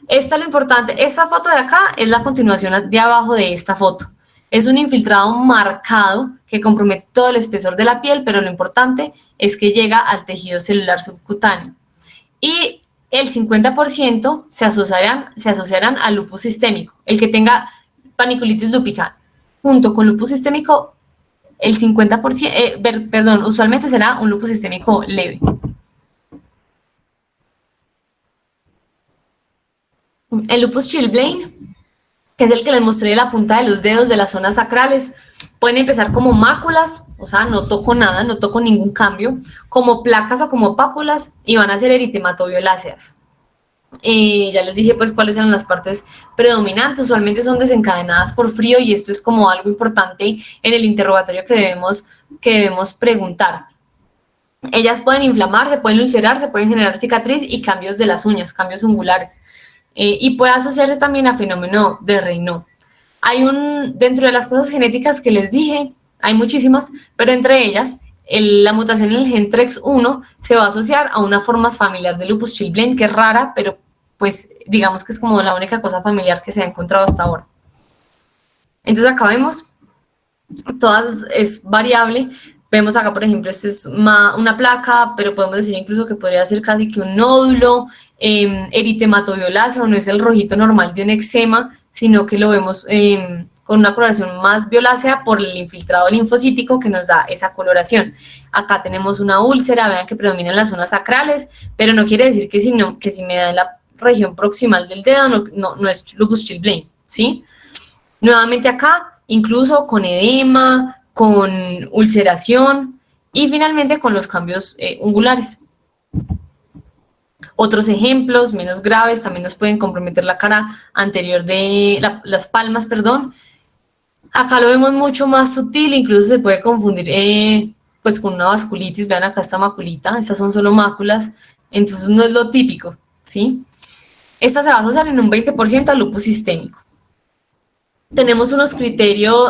[SPEAKER 1] Esta es lo importante, esta foto de acá es la continuación de abajo de esta foto. Es un infiltrado marcado que compromete todo el espesor de la piel, pero lo importante es que llega al tejido celular subcutáneo. Y el 50% se asociarán al lupus sistémico. El que tenga paniculitis lúpica junto con lupus sistémico, el 50%, usualmente será un lupus sistémico leve. El lupus Chilblain, que es el que les mostré de la punta de los dedos de las zonas sacrales, pueden empezar como máculas, o sea, no toco nada, no toco ningún cambio, como placas o como pápulas, y van a ser eritematoviolaceas. Ya les dije pues cuáles eran las partes predominantes, usualmente son desencadenadas por frío y esto es como algo importante en el interrogatorio que debemos preguntar. Ellas pueden inflamarse, pueden ulcerarse, pueden generar cicatriz y cambios de las uñas, cambios ungulares. Y puede asociarse también a fenómeno de Raynaud. Dentro de las cosas genéticas que les dije, hay muchísimas, pero entre ellas, la mutación en el gen TREX1 se va a asociar a una forma familiar de lupus Chilblain, que es rara, pero pues digamos que es como la única cosa familiar que se ha encontrado hasta ahora. Entonces acá vemos, todas es variable. Vemos acá, por ejemplo, esta es una placa, pero podemos decir incluso que podría ser casi que un nódulo, eritematoviolaceo, no es el rojito normal de un eczema, sino que lo vemos con una coloración más violácea por el infiltrado linfocítico que nos da esa coloración. Acá tenemos una úlcera, vean que predominan las zonas sacrales, pero no quiere decir que si me da en la región proximal del dedo no es lupus Chilblain, ¿sí? Nuevamente acá, incluso con edema, con ulceración y finalmente con los cambios ungulares. Otros ejemplos menos graves también nos pueden comprometer la cara anterior de las palmas, perdón. Acá lo vemos mucho más sutil, incluso se puede confundir pues con una vasculitis. Vean acá esta maculita, estas son solo máculas, entonces no es lo típico, ¿sí? Esta se va a asociar en un 20% al lupus sistémico. Tenemos unos criterios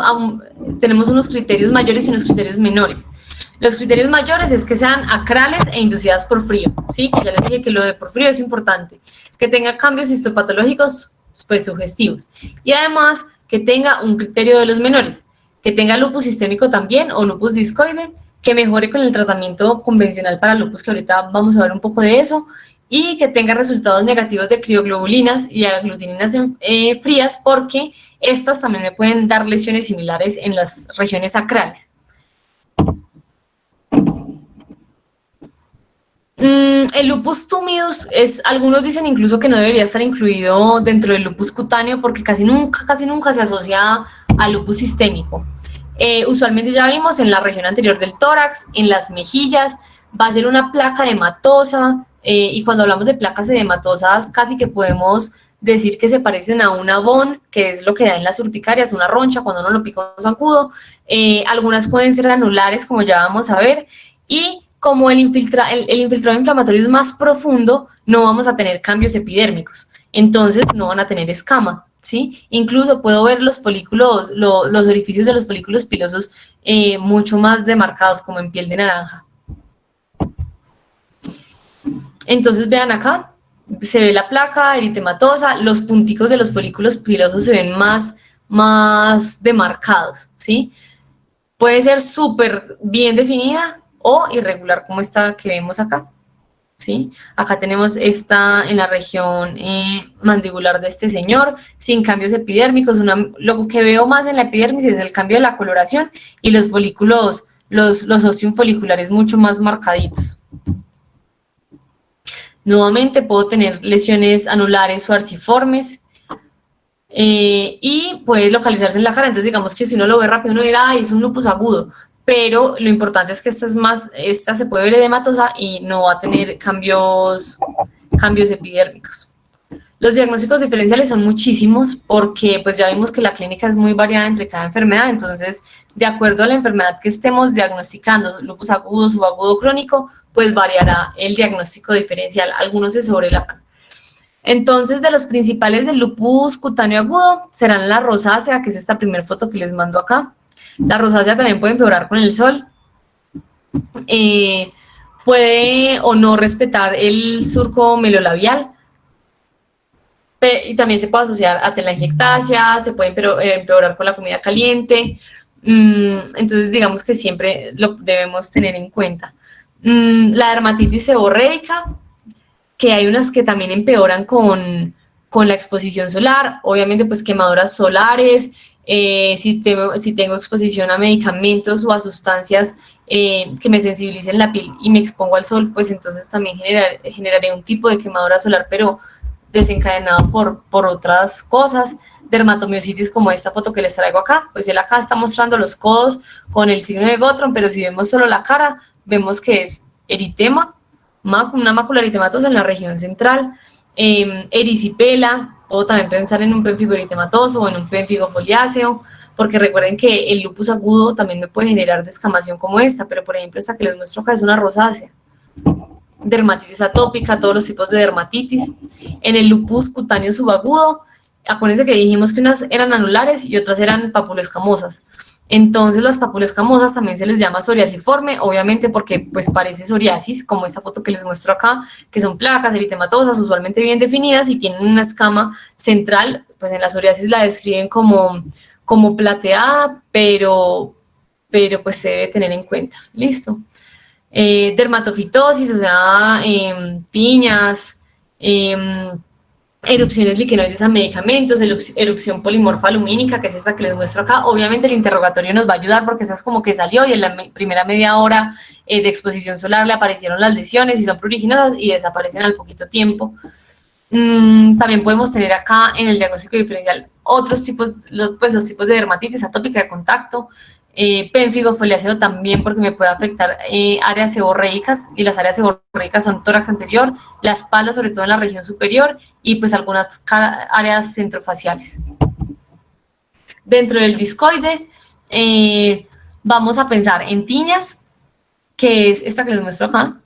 [SPEAKER 1] mayores y unos criterios menores. Los criterios mayores es que sean acrales e inducidas por frío, ¿sí? Que ya les dije que lo de por frío es importante. Que tenga cambios histopatológicos, pues sugestivos. Y además, que tenga un criterio de los menores. Que tenga lupus sistémico también o lupus discoide, que mejore con el tratamiento convencional para lupus, que ahorita vamos a ver un poco de eso. y que tenga resultados negativos de crioglobulinas y aglutininas frías, porque estas también me pueden dar lesiones similares en las regiones sacrales. El lupus tumidus algunos dicen incluso que no debería estar incluido dentro del lupus cutáneo porque casi nunca se asocia al lupus sistémico. Usualmente ya vimos en la región anterior del tórax, en las mejillas, va a ser una placa edematosa, y cuando hablamos de placas edematosas casi que podemos decir que se parecen a un abón, que es lo que da en las urticarias, una roncha cuando uno lo pica un zancudo. Algunas pueden ser anulares, como ya vamos a ver, y como el infiltrado inflamatorio es más profundo, no vamos a tener cambios epidérmicos, entonces no van a tener escama, ¿sí? Incluso puedo ver los folículos, los orificios de los folículos pilosos mucho más demarcados, como en piel de naranja. Entonces vean acá, se ve la placa eritematosa, los punticos de los folículos pilosos se ven más demarcados, ¿sí? Puede ser súper bien definida o irregular, como esta que vemos acá, ¿sí? Acá tenemos esta en la región mandibular de este señor, sin cambios epidérmicos. Lo que veo más en la epidermis es el cambio de la coloración y los folículos, los ostium foliculares mucho más marcaditos. Nuevamente puedo tener lesiones anulares o arciformes, y puede localizarse en la cara. Entonces digamos que si uno lo ve rápido uno dirá, es un lupus agudo, pero lo importante es que esta se puede ver edematosa y no va a tener cambios epidérmicos. Los diagnósticos diferenciales son muchísimos porque pues ya vimos que la clínica es muy variada entre cada enfermedad, entonces de acuerdo a la enfermedad que estemos diagnosticando, lupus agudo, subagudo, crónico, pues variará el diagnóstico diferencial, algunos se sobrelapan. Entonces, de los principales del lupus cutáneo agudo serán la rosácea, que es esta primera foto que les mando acá. La rosácea también puede empeorar con el sol. Puede o no respetar el surco melolabial. Y también se puede asociar a telangiectasia, se puede empeorar con la comida caliente. Entonces, digamos que siempre lo debemos tener en cuenta. La dermatitis seborreica, que hay unas que también empeoran con la exposición solar, obviamente pues quemaduras solares, si tengo exposición a medicamentos o a sustancias que me sensibilicen la piel y me expongo al sol, pues entonces también generaré un tipo de quemadura solar, pero desencadenado por otras cosas. Dermatomiositis, como esta foto que les traigo acá, pues él acá está mostrando los codos con el signo de Gottron, pero si vemos solo la cara, vemos que es eritema, una mácula eritematosa en la región central, erisipela, o también pensar en un pénfigo eritematoso o en un pénfigo foliáceo, porque recuerden que el lupus agudo también me puede generar descamación como esta, pero por ejemplo esta que les muestro acá es una rosácea. Dermatitis atópica, todos los tipos de dermatitis. En el lupus cutáneo subagudo, acuérdense que dijimos que unas eran anulares y otras eran papuloescamosas. Entonces las papuloescamosas también se les llama psoriasiforme, obviamente porque pues parece psoriasis, como esta foto que les muestro acá, que son placas eritematosas, usualmente bien definidas y tienen una escama central. Pues en la psoriasis la describen como plateada, pero pues se debe tener en cuenta. Listo. Dermatofitosis, o sea, piñas, erupciones liquenoides a medicamentos, erupción polimorfa lumínica, que es esta que les muestro acá. Obviamente el interrogatorio nos va a ayudar porque esa es como que salió y en la primera media hora de exposición solar le aparecieron las lesiones y son pruriginosas y desaparecen al poquito tiempo. También podemos tener acá en el diagnóstico diferencial otros tipos, los tipos de dermatitis atópica de contacto, pénfigo foliáceo también porque me puede afectar áreas seborreicas, y las áreas seborreicas son tórax anterior, la espalda sobre todo en la región superior y pues algunas áreas centrofaciales. Dentro del discoide vamos a pensar en tiñas, que es esta que les muestro acá,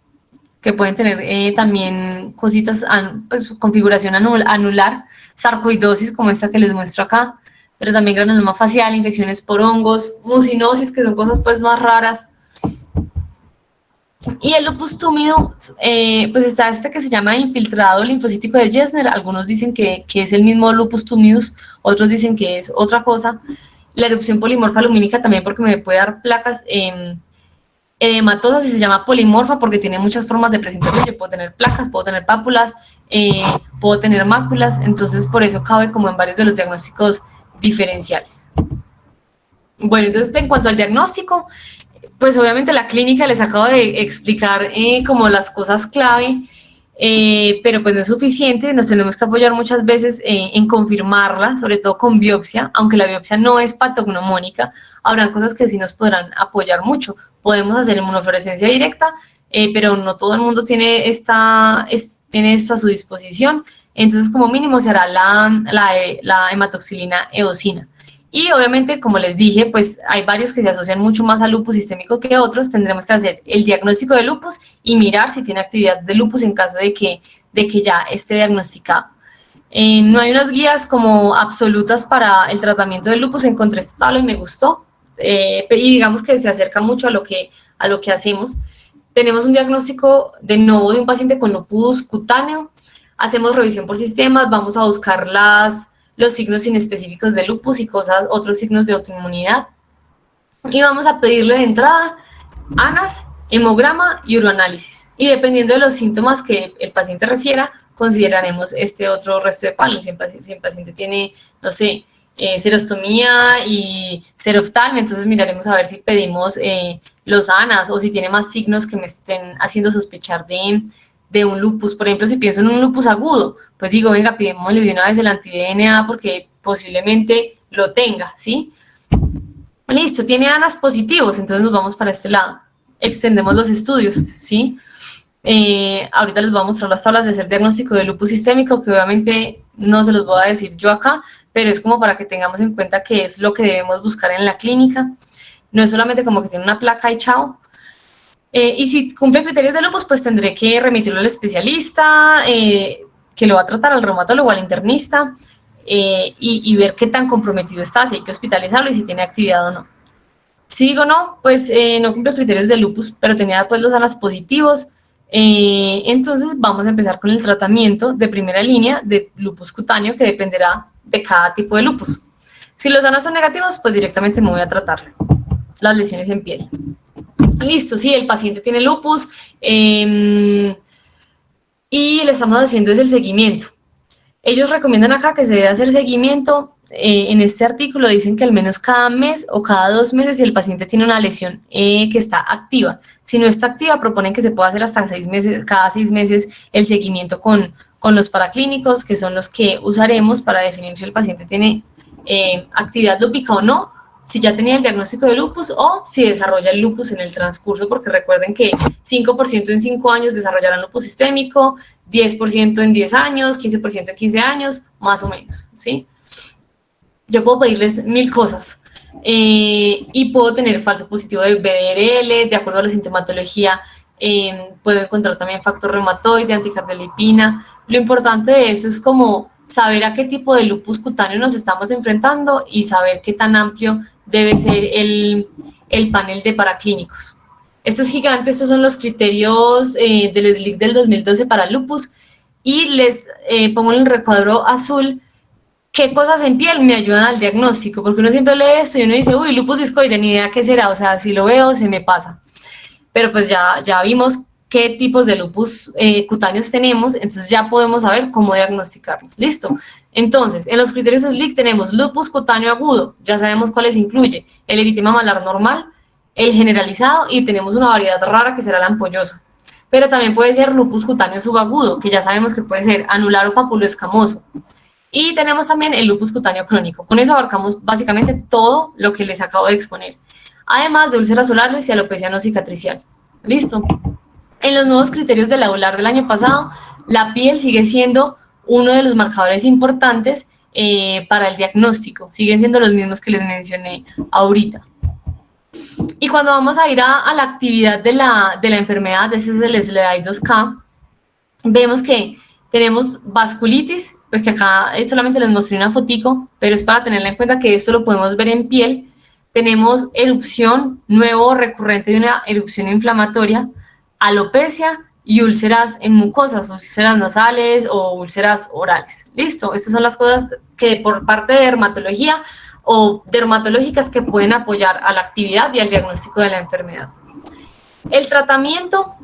[SPEAKER 1] que pueden tener también cositas, pues configuración anular, sarcoidosis como esta que les muestro acá, pero también granuloma facial, infecciones por hongos, mucinosis, que son cosas pues más raras. Y el lupus túmido, pues está este que se llama infiltrado linfocítico de Jessner. Algunos dicen que es el mismo lupus tumidus, otros dicen que es otra cosa. La erupción polimorfa lumínica también porque me puede dar placas edematosa si se llama polimorfa porque tiene muchas formas de presentación. Yo puedo tener placas, puedo tener pápulas, puedo tener máculas, entonces por eso cabe como en varios de los diagnósticos diferenciales. Bueno, entonces en cuanto al diagnóstico, pues obviamente la clínica les acabo de explicar como las cosas clave, pero pues no es suficiente, nos tenemos que apoyar muchas veces en confirmarla, sobre todo con biopsia, aunque la biopsia no es patognomónica, habrán cosas que sí nos podrán apoyar mucho. Podemos hacer inmunofluorescencia directa, pero no todo el mundo tiene, tiene esto a su disposición, entonces como mínimo se hará la hematoxilina eosina. Y obviamente, como les dije, pues hay varios que se asocian mucho más al lupus sistémico que otros. Tendremos que hacer el diagnóstico de lupus y mirar si tiene actividad de lupus en caso de que ya esté diagnosticado. No hay unas guías como absolutas para el tratamiento del lupus. Encontré esta tabla y me gustó. Y digamos que se acerca mucho a lo que hacemos. Tenemos un diagnóstico de nuevo de un paciente con lupus cutáneo. Hacemos revisión por sistemas, vamos a buscar los signos inespecíficos de lupus y otros signos de autoinmunidad. Y vamos a pedirle de entrada ANAS, hemograma y uroanálisis. Y dependiendo de los síntomas que el paciente refiera, consideraremos este otro resto de paneles. Si el paciente tiene, no sé, serostomía y seroftalmia, entonces miraremos a ver si pedimos los ANAS o si tiene más signos que me estén haciendo sospechar de un lupus. Por ejemplo, si pienso en un lupus agudo, pues digo, venga, pidémosle de una vez el anti-DNA porque posiblemente lo tenga, ¿sí? Listo, tiene ANAS positivos, entonces nos vamos para este lado. Extendemos los estudios, ¿sí? Ahorita les voy a mostrar las tablas de hacer diagnóstico de lupus sistémico, que obviamente no se los voy a decir yo acá, pero es como para que tengamos en cuenta que es lo que debemos buscar en la clínica. No es solamente como que tiene una placa y chao. Y si cumple criterios de lupus, pues tendré que remitirlo al especialista, que lo va a tratar, al reumatólogo, al internista, y ver qué tan comprometido está, si hay que hospitalizarlo y si tiene actividad o no. Si digo no, pues no cumple criterios de lupus, pero tenía pues los ANAS positivos, entonces vamos a empezar con el tratamiento de primera línea de lupus cutáneo, que dependerá de cada tipo de lupus. Si los ANAS son negativos, pues directamente me voy a tratar las lesiones en piel. Listo, sí, el paciente tiene lupus y le estamos haciendo es el seguimiento. Ellos recomiendan acá que se debe hacer seguimiento. En este artículo dicen que al menos cada mes o cada 2 meses si el paciente tiene una lesión que está activa. Si no está activa, proponen que se pueda hacer hasta 6 meses, cada 6 meses el seguimiento con los paraclínicos, que son los que usaremos para definir si el paciente tiene actividad lúpica o no, si ya tenía el diagnóstico de lupus o si desarrolla el lupus en el transcurso, porque recuerden que 5% en 5 años desarrollarán lupus sistémico, 10% en 10 años, 15% en 15 años, más o menos, ¿sí? Yo puedo pedirles 1000 cosas y puedo tener falso positivo de BDRL, de acuerdo a la sintomatología, puedo encontrar también factor reumatoide, anticardiolipina. Lo importante de eso es como saber a qué tipo de lupus cutáneo nos estamos enfrentando y saber qué tan amplio debe ser el panel de paraclínicos. Esto es gigante, estos son los criterios del SLIC del 2012 para lupus y les pongo en el recuadro azul qué cosas en piel me ayudan al diagnóstico, porque uno siempre lee esto y uno dice, uy, lupus discoide, ni idea qué será, o sea, si lo veo se me pasa. Pero pues ya vimos qué tipos de lupus cutáneos tenemos, entonces ya podemos saber cómo diagnosticarlos. ¿Listo? Entonces, en los criterios SLIC tenemos lupus cutáneo agudo, ya sabemos cuáles incluye, el eritema malar normal, el generalizado y tenemos una variedad rara que será la ampollosa. Pero también puede ser lupus cutáneo subagudo, que ya sabemos que puede ser anular o papuloescamoso. Y tenemos también el lupus cutáneo crónico. Con eso abarcamos básicamente todo lo que les acabo de exponer. Además de úlceras solares y alopecia no cicatricial. ¿Listo? En los nuevos criterios del AULAR del año pasado, la piel sigue siendo uno de los marcadores importantes para el diagnóstico. Siguen siendo los mismos que les mencioné ahorita. Y cuando vamos a ir a la actividad de la enfermedad, ese es el SLEDAI 2K, vemos que tenemos vasculitis, pues que acá solamente les mostré una fotico, pero es para tenerla en cuenta que esto lo podemos ver en piel. Tenemos erupción, nuevo recurrente de una erupción inflamatoria, alopecia y úlceras en mucosas, úlceras nasales o úlceras orales. Listo, estas son las cosas que por parte de dermatología o dermatológicas que pueden apoyar a la actividad y al diagnóstico de la enfermedad. El tratamiento,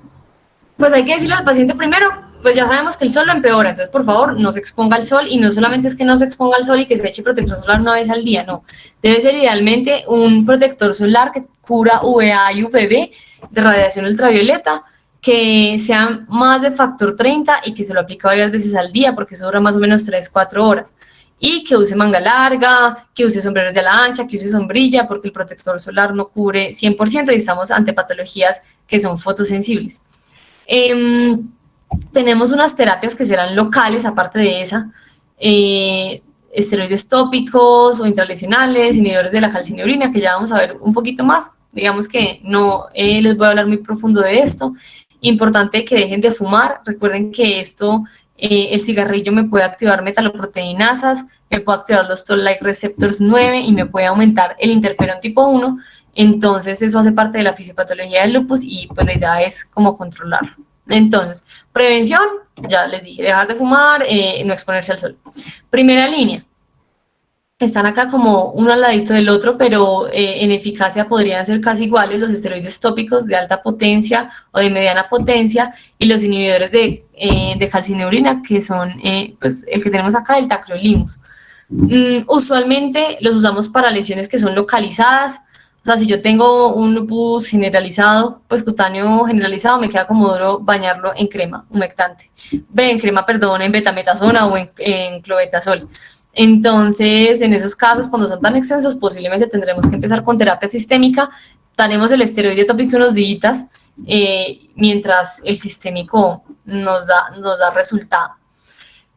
[SPEAKER 1] pues hay que decirle al paciente primero, pues ya sabemos que el sol lo empeora, entonces por favor no se exponga al sol, y no solamente es que no se exponga al sol y que se eche protector solar una vez al día, no. Debe ser idealmente un protector solar que cubra UVA y UVB de radiación ultravioleta, que sea más de factor 30 y que se lo aplique varias veces al día, porque eso dura más o menos 3-4 horas. Y que use manga larga, que use sombreros de ala ancha, que use sombrilla, porque el protector solar no cubre 100% y estamos ante patologías que son fotosensibles. Tenemos unas terapias que serán locales, aparte de esa, esteroides tópicos o intralesionales, inhibidores de la calcineurina, que ya vamos a ver un poquito más. Digamos que no les voy a hablar muy profundo de esto. Importante que dejen de fumar. Recuerden que esto, el cigarrillo me puede activar metaloproteinasas, me puede activar los Toll-like receptors 9 y me puede aumentar el interferón tipo 1. Entonces eso hace parte de la fisiopatología del lupus y pues la idea es como controlarlo. Entonces, prevención, ya les dije, dejar de fumar, no exponerse al sol. Primera línea, están acá como uno al ladito del otro, pero en eficacia podrían ser casi iguales los esteroides tópicos de alta potencia o de mediana potencia y los inhibidores de calcineurina, que son pues el que tenemos acá, el tacrolimus. Usualmente los usamos para lesiones que son localizadas. O sea, si yo tengo un lupus generalizado, pues cutáneo generalizado, me queda como duro bañarlo en crema humectante. En crema, perdón, en betametasona o en clobetasol. Entonces, en esos casos, cuando son tan extensos, posiblemente tendremos que empezar con terapia sistémica. Daremos el esteroide tópico unos días, mientras el sistémico nos da resultado.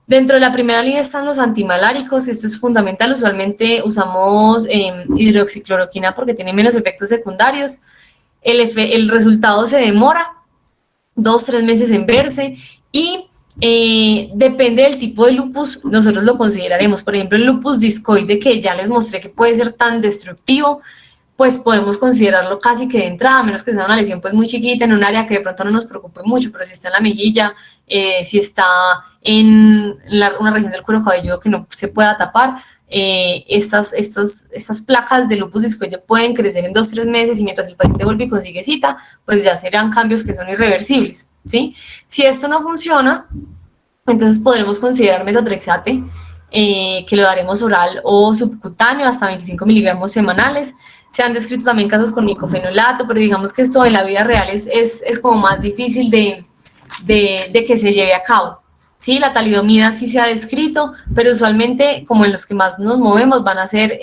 [SPEAKER 1] Dentro de la primera línea están los antimaláricos, esto es fundamental, usualmente usamos hidroxicloroquina porque tiene menos efectos secundarios, el resultado se demora 2-3 meses en verse y depende del tipo de lupus, nosotros lo consideraremos. Por ejemplo, el lupus discoide, que ya les mostré que puede ser tan destructivo, pues podemos considerarlo casi que de entrada, a menos que sea una lesión pues muy chiquita en un área que de pronto no nos preocupe mucho, pero si está en la mejilla, si está en una región del cuero cabelludo que no se pueda tapar, estas placas de lupus discoide pueden crecer en 2-3 meses y mientras el paciente vuelve y consigue cita, pues ya serán cambios que son irreversibles, ¿sí? Si esto no funciona, entonces podremos considerar metotrexate, que lo daremos oral o subcutáneo hasta 25 miligramos semanales. Se han descrito también casos con micofenolato, pero digamos que esto en la vida real es como más difícil de que se lleve a cabo. Sí, la talidomida sí se ha descrito, pero usualmente, como en los que más nos movemos, van a ser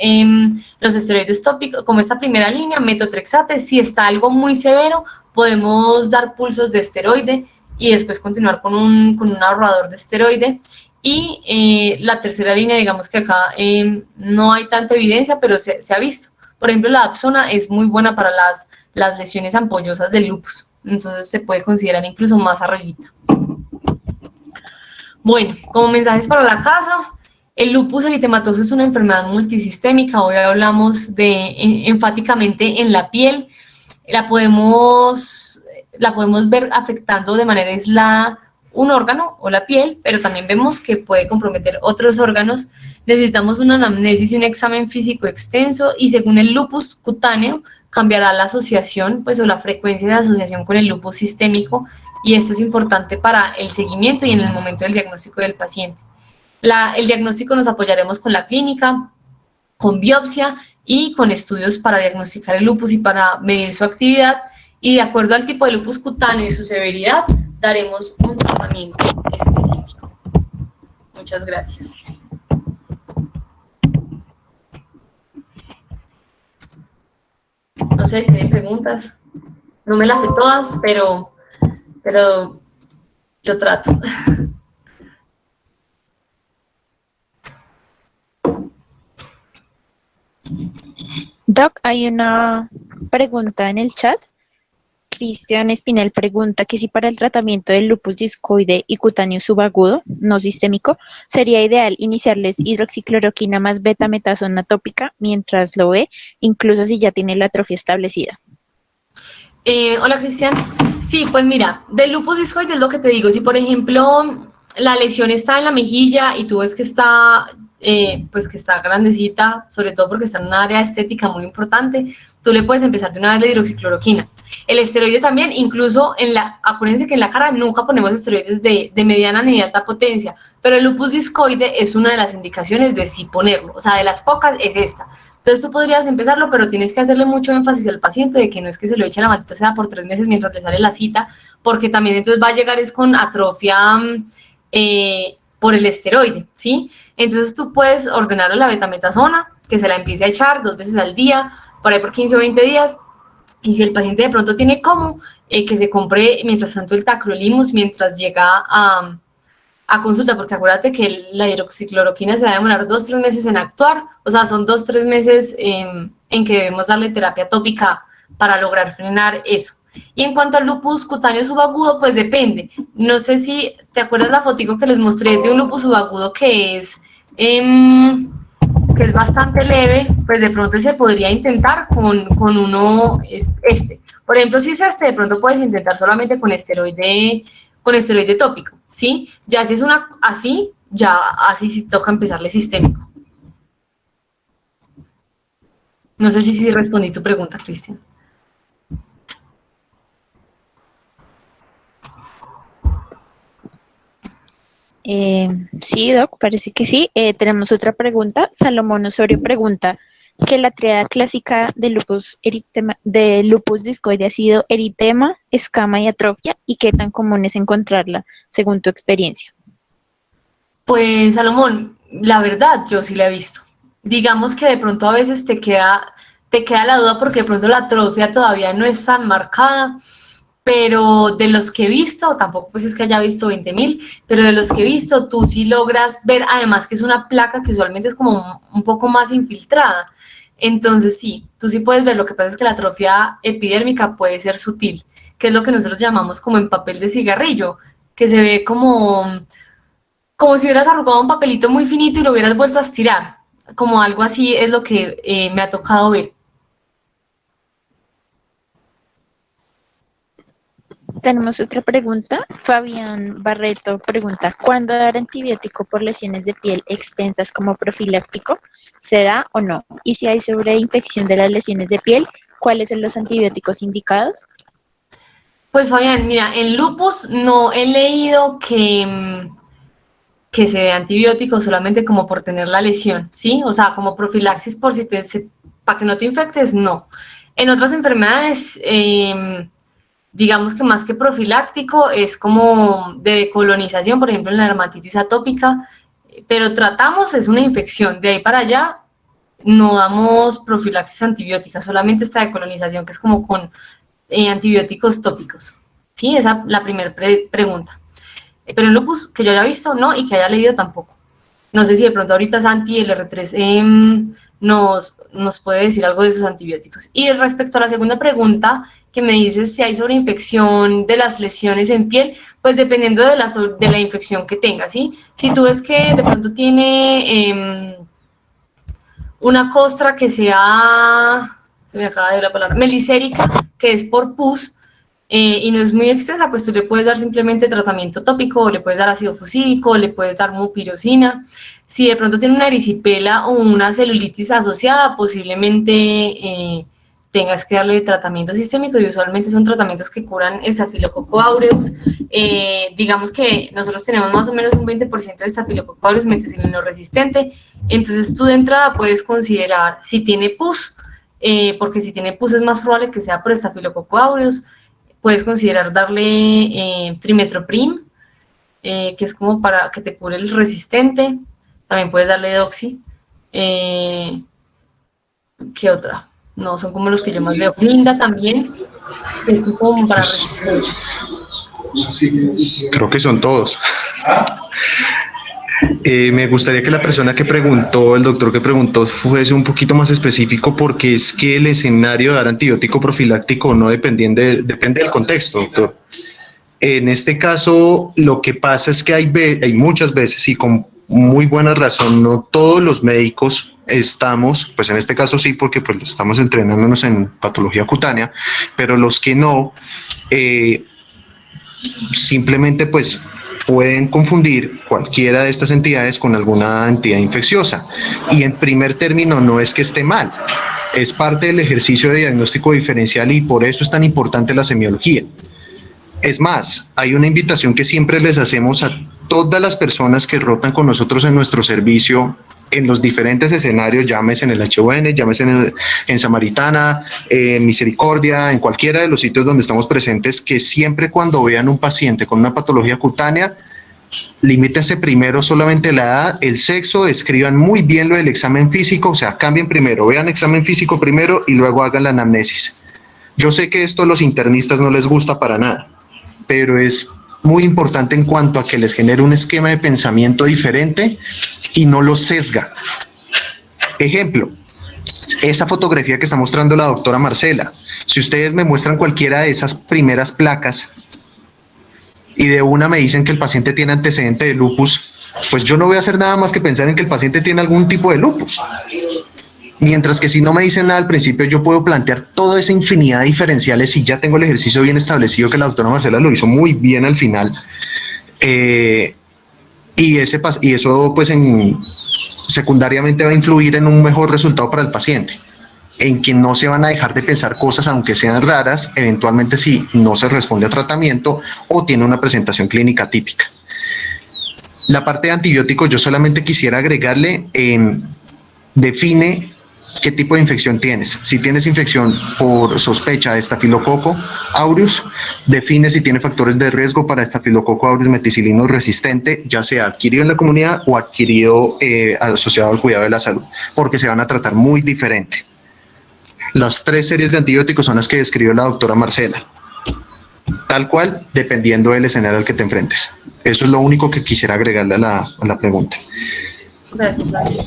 [SPEAKER 1] los esteroides tópicos, como esta primera línea, metotrexate. Si está algo muy severo, podemos dar pulsos de esteroide y después continuar con un ahorrador de esteroide. Y la tercera línea, digamos que acá no hay tanta evidencia, pero se ha visto. Por ejemplo, la dapsona es muy buena para las lesiones ampollosas del lupus, entonces se puede considerar incluso más arribita. Bueno, como mensajes para la casa, el lupus eritematoso es una enfermedad multisistémica. Hoy hablamos enfáticamente en la piel. La podemos ver afectando de manera aislada un órgano o la piel, pero también vemos que puede comprometer otros órganos. Necesitamos una anamnesis y un examen físico extenso y según el lupus cutáneo cambiará la asociación, pues, o la frecuencia de asociación con el lupus sistémico, y esto es importante para el seguimiento y en el momento del diagnóstico del paciente. El diagnóstico nos apoyaremos con la clínica, con biopsia y con estudios para diagnosticar el lupus y para medir su actividad, y de acuerdo al tipo de lupus cutáneo y su severidad, daremos un tratamiento específico. Muchas gracias. No sé, ¿tienen preguntas? No me las sé todas, pero yo trato.
[SPEAKER 2] Doc, hay una pregunta en el chat. Cristian Espinel pregunta que si para el tratamiento del lupus discoide y cutáneo subagudo, no sistémico, sería ideal iniciarles hidroxicloroquina más betametasona tópica mientras lo ve, incluso si ya tiene la atrofia establecida.
[SPEAKER 1] Hola, Cristian. Sí, pues mira, del lupus discoide es lo que te digo. Si, por ejemplo, la lesión está en la mejilla y tú ves que está pues que está grandecita, sobre todo porque está en un área estética muy importante, tú le puedes empezar de una vez la hidroxicloroquina. El esteroide también, incluso acuérdense que en la cara nunca ponemos esteroides de mediana ni de alta potencia, pero el lupus discoide es una de las indicaciones de sí ponerlo, o sea, de las pocas es esta. Entonces tú podrías empezarlo, pero tienes que hacerle mucho énfasis al paciente de que no es que se lo eche la maldita sea por 3 meses mientras le sale la cita, porque también entonces va a llegar es con atrofia por el esteroide, ¿sí? Entonces tú puedes ordenarle la betametasona, que se la empiece a echar 2 veces al día, por ahí por 15 o 20 días, y si el paciente de pronto tiene como, que se compre mientras tanto el tacrolimus mientras llega a consulta, porque acuérdate que la hidroxicloroquina se va a demorar 2-3 meses en actuar, o sea, son 2-3 meses en que debemos darle terapia tópica para lograr frenar eso. Y en cuanto al lupus cutáneo subagudo, pues depende. No sé si te acuerdas la fotico que les mostré de un lupus subagudo que es bastante leve, pues de pronto se podría intentar con uno este. Por ejemplo, si es este, de pronto puedes intentar solamente con esteroide tópico, ¿sí? Ya si es una así, ya así sí toca empezarle sistémico. No sé si respondí tu pregunta, Cristian.
[SPEAKER 2] Sí, Doc, parece que sí. Tenemos otra pregunta. Salomón Osorio pregunta que la triada clásica de lupus discoide ha sido eritema, escama y atrofia, y qué tan común es encontrarla, según tu experiencia.
[SPEAKER 1] Pues, Salomón, la verdad, yo sí la he visto. Digamos que de pronto a veces te queda la duda porque de pronto la atrofia todavía no es tan marcada, pero de los que he visto, tampoco pues es que haya visto 20.000, pero de los que he visto, tú sí logras ver, además que es una placa que usualmente es como un poco más infiltrada. Entonces sí, tú sí puedes ver, lo que pasa es que la atrofia epidérmica puede ser sutil, que es lo que nosotros llamamos como en papel de cigarrillo, que se ve como si hubieras arrugado un papelito muy finito y lo hubieras vuelto a estirar, como algo así es lo que me ha tocado ver.
[SPEAKER 2] Tenemos otra pregunta. Fabián Barreto pregunta, ¿cuándo dar antibiótico por lesiones de piel extensas como profiláctico? ¿Se da o no? Y si hay sobreinfección de las lesiones de piel, ¿cuáles son los antibióticos indicados?
[SPEAKER 1] Pues Fabián, mira, en lupus no he leído que se dé antibiótico solamente como por tener la lesión, ¿sí? O sea, como profilaxis por para que no te infectes, no. En otras enfermedades, digamos que más que profiláctico es como de decolonización, por ejemplo en la dermatitis atópica, pero tratamos es una infección, de ahí para allá no damos profilaxis antibiótica, solamente esta decolonización que es como con antibióticos tópicos, ¿sí? Esa es la primera pregunta. Pero en lupus, que yo haya visto, no, y que haya leído tampoco. No sé si de pronto ahorita Santi, el R3, nos puede decir algo de esos antibióticos. Y respecto a la segunda pregunta, que me dices si hay sobreinfección de las lesiones en piel, pues dependiendo de la infección que tenga, ¿sí? Si tú ves que de pronto tiene una costra que sea, se me acaba de ir la palabra, melicérica, que es por pus, y no es muy extensa, pues tú le puedes dar simplemente tratamiento tópico, o le puedes dar ácido fusílico, le puedes dar mupirocina. Si de pronto tiene una erisipela o una celulitis asociada, posiblemente tengas que darle tratamiento sistémico, y usualmente son tratamientos que curan Staphylococcus aureus. Digamos que nosotros tenemos más o menos un 20% de Staphylococcus aureus meticilino resistente, entonces tú de entrada puedes considerar si tiene pus, porque si tiene pus es más probable que sea por Staphylococcus aureus. Puedes considerar darle trimetoprim, que es como para que te cure el resistente. También puedes darle doxy. ¿Qué otra? No, son como los que yo más veo. Linda también, que es como para resistente.
[SPEAKER 3] Creo que son todos. Me gustaría que la persona que preguntó, el doctor que preguntó, fuese un poquito más específico, porque es que el escenario de dar antibiótico profiláctico no depende del contexto, doctor. En este caso, lo que pasa es que hay muchas veces, y con muy buena razón, no todos los médicos estamos, pues en este caso sí, porque pues estamos entrenándonos en patología cutánea, pero los que no, simplemente pues pueden confundir cualquiera de estas entidades con alguna entidad infecciosa. Y en primer término no es que esté mal, es parte del ejercicio de diagnóstico diferencial y por eso es tan importante la semiología. Es más, hay una invitación que siempre les hacemos a todas las personas que rotan con nosotros en nuestro servicio en los diferentes escenarios, llámese en el HUN, llámese en Samaritana, en Misericordia, en cualquiera de los sitios donde estamos presentes, que siempre cuando vean un paciente con una patología cutánea, limítense primero solamente la edad, el sexo, escriban muy bien lo del examen físico, o sea, cambien primero, vean examen físico primero y luego hagan la anamnesis. Yo sé que esto a los internistas no les gusta para nada, pero es muy importante en cuanto a que les genere un esquema de pensamiento diferente y no los sesga. Ejemplo, esa fotografía que está mostrando la doctora Marcela, si ustedes me muestran cualquiera de esas primeras placas y de una me dicen que el paciente tiene antecedente de lupus, pues yo no voy a hacer nada más que pensar en que el paciente tiene algún tipo de lupus. Mientras que si no me dicen nada al principio, yo puedo plantear toda esa infinidad de diferenciales y ya tengo el ejercicio bien establecido, que la doctora Marcela lo hizo muy bien al final. Y eso pues secundariamente va a influir en un mejor resultado para el paciente, en que no se van a dejar de pensar cosas aunque sean raras, eventualmente si no se responde a tratamiento o tiene una presentación clínica típica. La parte de antibióticos yo solamente quisiera agregarle, define qué tipo de infección tienes. Si tienes infección por sospecha de estafilococo aureus, define si tiene factores de riesgo para estafilococo aureus meticilino resistente, ya sea adquirido en la comunidad o adquirido asociado al cuidado de la salud, porque se van a tratar muy diferente. Las 3 series de antibióticos son las que describió la doctora Marcela, tal cual, dependiendo del escenario al que te enfrentes. Eso es lo único que quisiera agregarle a la pregunta.
[SPEAKER 1] Gracias, Ari.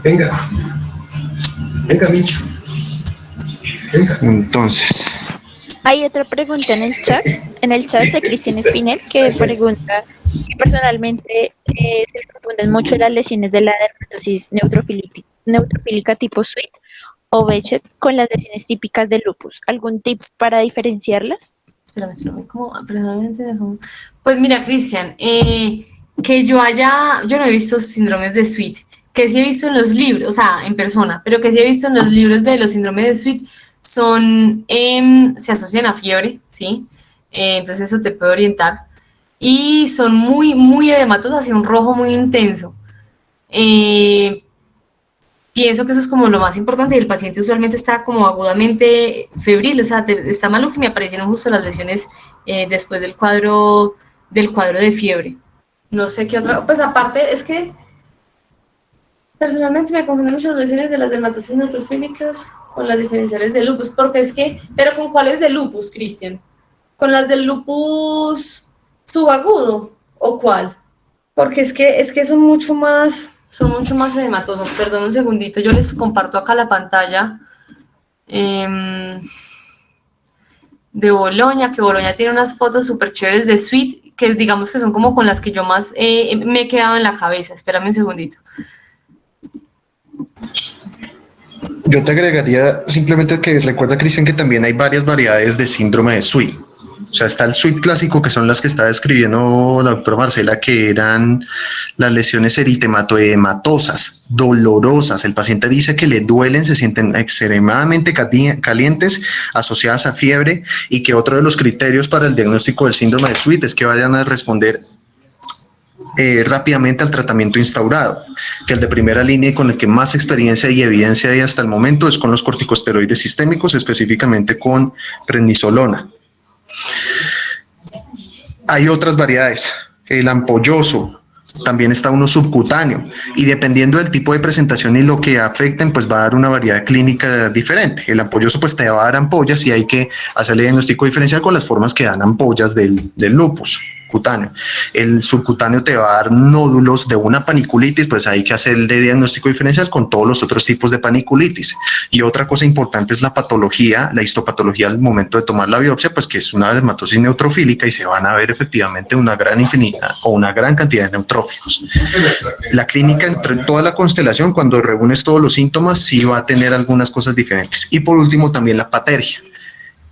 [SPEAKER 4] Venga, Micho. Venga.
[SPEAKER 3] Entonces,
[SPEAKER 2] Hay otra pregunta en el chat de Cristian Espinel, que pregunta que personalmente se le confunden mucho las lesiones de la dermatosis neutrofílica tipo SWIT o Behçet con las lesiones típicas del lupus. ¿Algún tip para diferenciarlas?
[SPEAKER 1] Espérame, ¿cómo? Personalmente, pues mira, Cristian, que yo no he visto síndromes de SWIT, que sí he visto en los libros, o sea, en persona, pero que sí he visto en los libros de los síndromes de SWIT, se asocian a fiebre, ¿sí? Entonces eso te puede orientar. Y son muy, muy edematosas, así un rojo muy intenso. Pienso que eso es como lo más importante, y el paciente usualmente está como agudamente febril, o sea, está malo, que me aparecieron justo las lesiones después del cuadro de fiebre. No sé qué otra, pues aparte es que personalmente me confunden muchas lesiones de las dermatosis neutrofílicas con las diferenciales de lupus, porque es que, pero ¿con cuáles de lupus, Cristian? ¿Con las del lupus subagudo o cuál? Porque es que son mucho más edematosas. Perdón un segundito, yo les comparto acá la pantalla de Boloña, que Boloña tiene unas fotos súper chéveres de SWIT, que digamos que son como con las que yo más me he quedado en la cabeza. Espérame un segundito.
[SPEAKER 3] yo te agregaría simplemente que recuerda, Cristian, que también hay varias variedades de síndrome de SWIT. O sea, está el SWIT clásico, que son las que está describiendo la doctora Marcela, que eran las lesiones eritematoedematosas, dolorosas. El paciente dice que le duelen, se sienten extremadamente calientes, asociadas a fiebre, y que otro de los criterios para el diagnóstico del síndrome de SWIT es que vayan a responder rápidamente al tratamiento instaurado, que el de primera línea y con el que más experiencia y evidencia hay hasta el momento es con los corticosteroides sistémicos, específicamente con prednisolona. Hay otras variedades, el ampolloso, también está uno subcutáneo, y dependiendo del tipo de presentación y lo que afecten, pues va a dar una variedad clínica diferente. El ampolloso pues te va a dar ampollas y hay que hacerle diagnóstico diferencial con las formas que dan ampollas del lupus. cutáneo. El subcutáneo te va a dar nódulos de una paniculitis, pues hay que hacerle diagnóstico diferencial con todos los otros tipos de paniculitis. Y otra cosa importante es la patología, la histopatología al momento de tomar la biopsia, pues que es una dermatosis neutrofílica y se van a ver efectivamente una gran infinidad o una gran cantidad de neutrófilos. La clínica, entre toda la constelación, cuando reúnes todos los síntomas, sí va a tener algunas cosas diferentes. Y por último, también la patergia.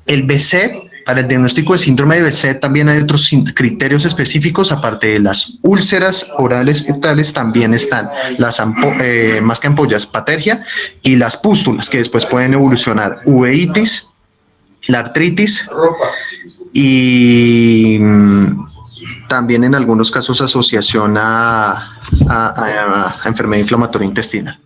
[SPEAKER 3] El BSET, para el diagnóstico de síndrome de BSET también hay otros criterios específicos, aparte de las úlceras orales rectales, también están las más que ampollas, patergia, y las pústulas, que después pueden evolucionar uveitis, la artritis y también en algunos casos asociación a enfermedad inflamatoria intestinal.